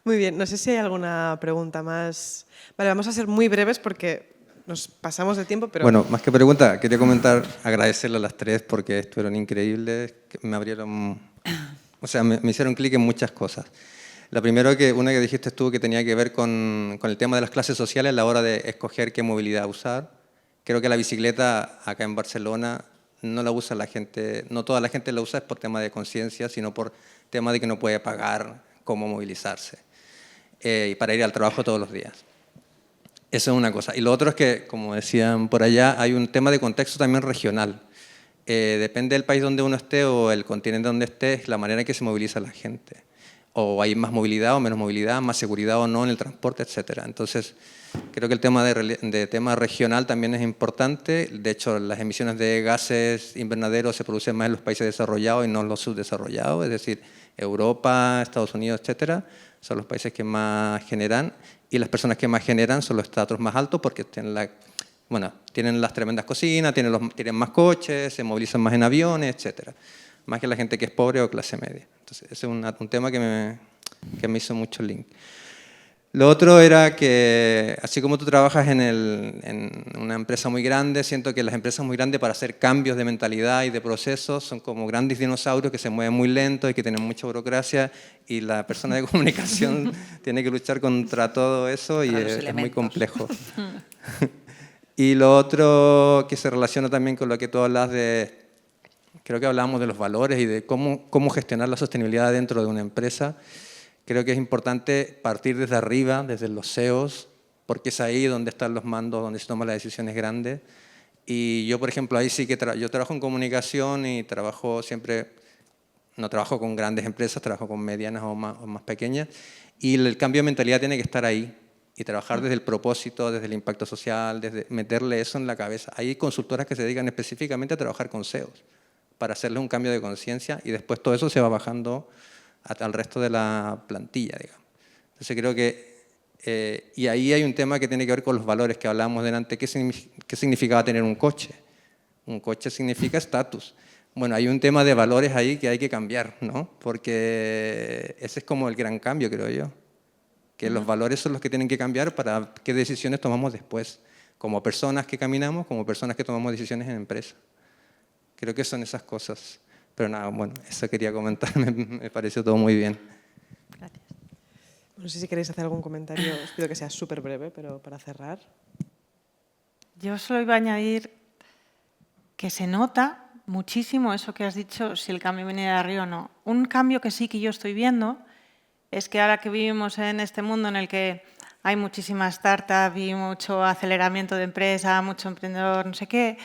Muy bien, no sé si hay alguna pregunta más. Vale, vamos a ser muy breves porque nos pasamos de tiempo, pero... Bueno, más que pregunta, quería comentar, agradecerle a las 3 porque estuvieron increíbles, que me abrieron, o sea, me hicieron clic en muchas cosas. La primera, una que dijiste tú, que tenía que ver con el tema de las clases sociales a la hora de escoger qué movilidad usar. Creo que la bicicleta acá en Barcelona no la usa la gente, no toda la gente la usa es por tema de conciencia, sino por tema de que no puede pagar cómo movilizarse y para ir al trabajo todos los días. Eso es una cosa. Y lo otro es que, como decían por allá, hay un tema de contexto también regional. Depende del país donde uno esté o el continente donde esté, es la manera en que se moviliza la gente. O hay más movilidad o menos movilidad, más seguridad o no en el transporte, etc. Entonces, creo que el tema de tema regional también es importante. De hecho, las emisiones de gases invernaderos se producen más en los países desarrollados y no en los subdesarrollados, es decir, Europa, Estados Unidos, etc. Son los países que más generan. Y las personas que más generan son los estratos más altos porque tienen, tienen las tremendas cocinas, tienen más coches, se movilizan más en aviones, etc. Más que la gente que es pobre o clase media. Entonces, ese es un tema que me hizo mucho link. Lo otro era que, así como tú trabajas en una empresa muy grande, siento que las empresas muy grandes para hacer cambios de mentalidad y de procesos son como grandes dinosaurios que se mueven muy lento y que tienen mucha burocracia y la persona de comunicación tiene que luchar contra todo eso y es muy complejo. Y lo otro que se relaciona también con lo que tú hablas de, creo que hablábamos de los valores y de cómo gestionar la sostenibilidad dentro de una empresa. Creo que es importante partir desde arriba, desde los CEOs, porque es ahí donde están los mandos, donde se toman las decisiones grandes. Y yo, por ejemplo, ahí sí que yo trabajo en comunicación y trabajo siempre, no trabajo con grandes empresas, trabajo con medianas o más pequeñas. Y el cambio de mentalidad tiene que estar ahí. y trabajar desde el propósito, desde el impacto social, desde meterle eso en la cabeza. Hay consultoras que se dedican específicamente a trabajar con CEOs para hacerles un cambio de conciencia y después todo eso se va bajando al resto de la plantilla, digamos. Entonces creo que, y ahí hay un tema que tiene que ver con los valores que hablábamos delante. ¿Qué significaba tener un coche? Un coche significa estatus. Bueno, hay un tema de valores ahí que hay que cambiar, ¿no? Porque ese es como el gran cambio, creo yo. Que los valores son los que tienen que cambiar para qué decisiones tomamos después, como personas que caminamos, como personas que tomamos decisiones en empresa. Creo que son esas cosas. Pero nada, bueno, eso quería comentar, me pareció todo muy bien. Gracias. No sé si queréis hacer algún comentario, os pido que sea súper breve, pero para cerrar. Yo solo iba a añadir que se nota muchísimo eso que has dicho, si el cambio viene de arriba o no. Un cambio que sí que yo estoy viendo es que ahora que vivimos en este mundo en el que hay muchísimas startups y mucho aceleramiento de empresa, mucho emprendedor, no sé qué,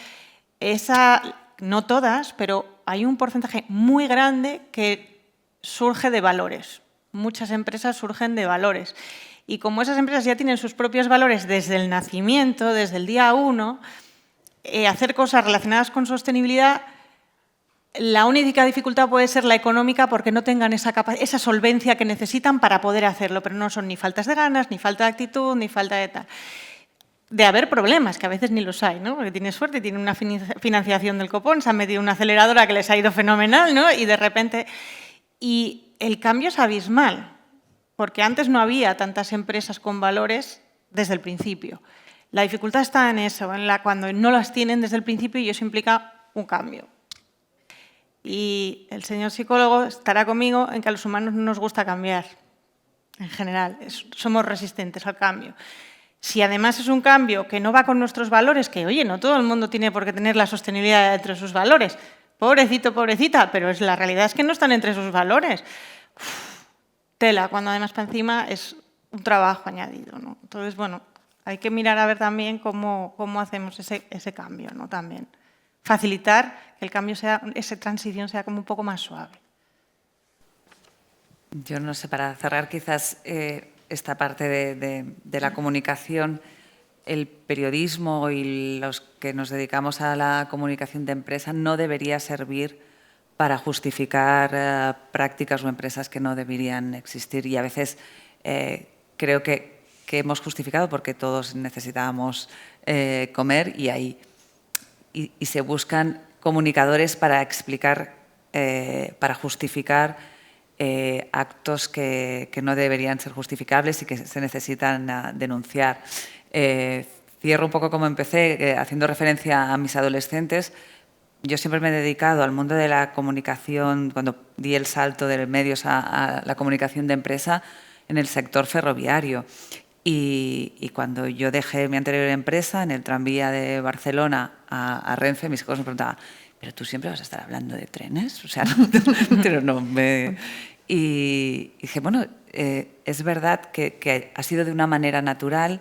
no todas, pero hay un porcentaje muy grande que surge de valores. Muchas empresas surgen de valores. Y como esas empresas ya tienen sus propios valores desde el nacimiento, desde el día 1, hacer cosas relacionadas con sostenibilidad, la única dificultad puede ser la económica porque no tengan esa solvencia que necesitan para poder hacerlo, pero no son ni faltas de ganas, ni falta de actitud, ni falta de tal. De haber problemas, que a veces ni los hay, ¿no? Porque tiene suerte, tiene una financiación del copón, se han metido una aceleradora que les ha ido fenomenal, ¿no? Y de repente... Y el cambio es abismal, porque antes no había tantas empresas con valores desde el principio. La dificultad está en eso, cuando no las tienen desde el principio y eso implica un cambio. Y el señor psicólogo estará conmigo en que a los humanos no nos gusta cambiar, en general, somos resistentes al cambio. Si además es un cambio que no va con nuestros valores, que oye, no todo el mundo tiene por qué tener la sostenibilidad entre sus valores, pobrecito, pobrecita, pero la realidad es que no están entre sus valores. Tela, cuando además para encima es un trabajo añadido, ¿no? Entonces, bueno, hay que mirar a ver también cómo hacemos ese cambio, ¿no? También. Facilitar que el cambio esa transición sea como un poco más suave. Yo no sé, para cerrar quizás esta parte de la comunicación, el periodismo y los que nos dedicamos a la comunicación de empresa no debería servir para justificar prácticas o empresas que no deberían existir. Y a veces creo que hemos justificado porque todos necesitábamos comer y se buscan comunicadores para explicar, para justificar actos que no deberían ser justificables y que se necesitan denunciar. Cierro un poco como empecé, haciendo referencia a mis adolescentes. Yo siempre me he dedicado al mundo de la comunicación, cuando di el salto de medios a la comunicación de empresa, en el sector ferroviario. Y cuando yo dejé mi anterior empresa, en el tranvía de Barcelona a Renfe, mis hijos me preguntaban, ¿pero tú siempre vas a estar hablando de trenes? O sea, pero no me... Y dije, bueno, es verdad que ha sido de una manera natural,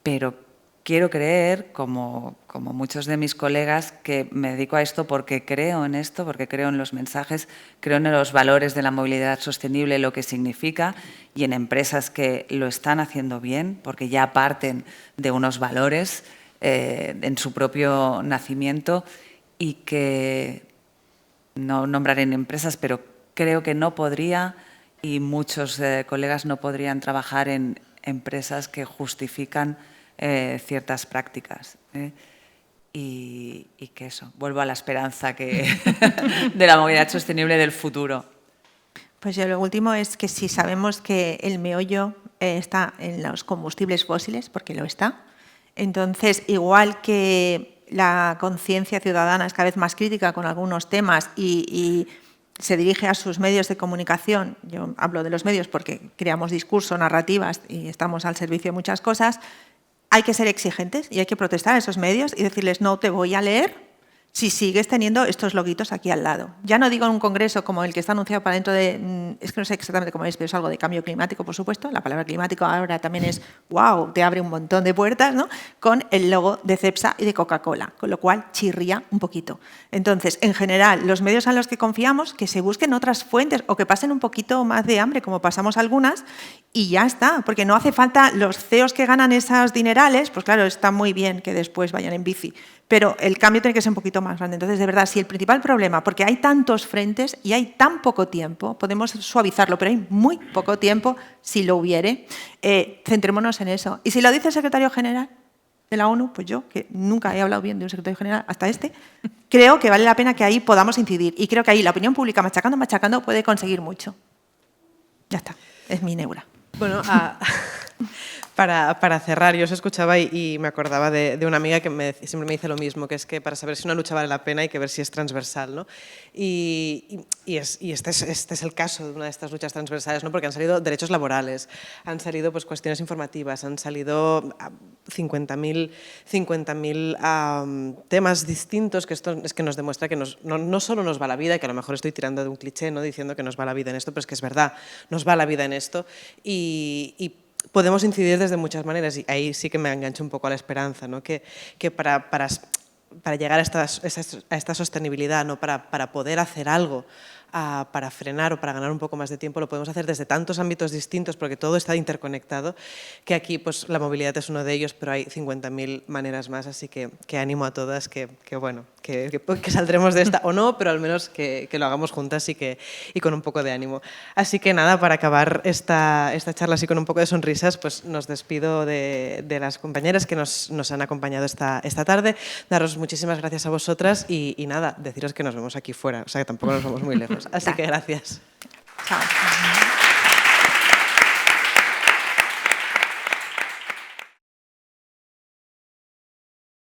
pero quiero creer, como muchos de mis colegas, que me dedico a esto porque creo en esto, porque creo en los mensajes, creo en los valores de la movilidad sostenible, lo que significa, y en empresas que lo están haciendo bien, porque ya parten de unos valores en su propio nacimiento y que no nombraré en empresas, pero creo que no podría y muchos colegas no podrían trabajar en empresas que justifican ciertas prácticas. Y que eso, vuelvo a la esperanza de la movilidad sostenible del futuro. Pues yo lo último es que si sabemos que el meollo está en los combustibles fósiles, porque lo está, entonces igual que la conciencia ciudadana es cada vez más crítica con algunos temas y se dirige a sus medios de comunicación, yo hablo de los medios porque creamos discurso, narrativas y estamos al servicio de muchas cosas, hay que ser exigentes y hay que protestar a esos medios y decirles no te voy a leer si sigues teniendo estos loguitos aquí al lado. Ya no digo en un congreso como el que está anunciado para dentro de, es que no sé exactamente cómo es, pero es algo de cambio climático, por supuesto. La palabra climático ahora también es, wow, te abre un montón de puertas, ¿no? Con el logo de Cepsa y de Coca-Cola, con lo cual chirría un poquito. Entonces, en general, los medios en los que confiamos, que se busquen otras fuentes o que pasen un poquito más de hambre, como pasamos algunas, y ya está, porque no hace falta los CEOs que ganan esos dinerales, pues claro, está muy bien que después vayan en bici, pero el cambio tiene que ser un poquito más grande. Entonces, de verdad, si el principal problema, porque hay tantos frentes y hay tan poco tiempo, podemos suavizarlo, pero hay muy poco tiempo, si lo hubiere, centrémonos en eso. Y si lo dice el secretario general de la ONU, pues yo, que nunca he hablado bien de un secretario general hasta creo que vale la pena que ahí podamos incidir. Y creo que ahí la opinión pública, machacando, puede conseguir mucho. Ya está, es mi neura. Bueno, para cerrar, yo os escuchaba y me acordaba de una amiga que siempre me dice lo mismo, que es que para saber si una lucha vale la pena hay que ver si es transversal, ¿no? Y este es el caso de una de estas luchas transversales, ¿no? Porque han salido derechos laborales, han salido pues, cuestiones informativas, han salido 50.000 temas distintos, que esto es que nos demuestra que no solo nos va la vida, que a lo mejor estoy tirando de un cliché, ¿no? Diciendo que nos va la vida en esto, pero es que es verdad, nos va la vida en esto y podemos incidir desde muchas maneras y ahí sí que me engancho un poco a la esperanza, ¿no? Que para llegar a esta sostenibilidad, ¿no? Para poder hacer algo, para frenar o para ganar un poco más de tiempo, lo podemos hacer desde tantos ámbitos distintos porque todo está interconectado, que aquí pues, la movilidad es uno de ellos, pero hay 50.000 maneras más, así que animo a todas que saldremos de esta o no, pero al menos que lo hagamos juntas y con un poco de ánimo. Así que nada, para acabar esta charla así con un poco de sonrisas, pues nos despido de las compañeras que nos han acompañado esta tarde, daros muchísimas gracias a vosotras y nada, deciros que nos vemos aquí fuera, o sea que tampoco nos vamos muy lejos. Así que gracias. Chao.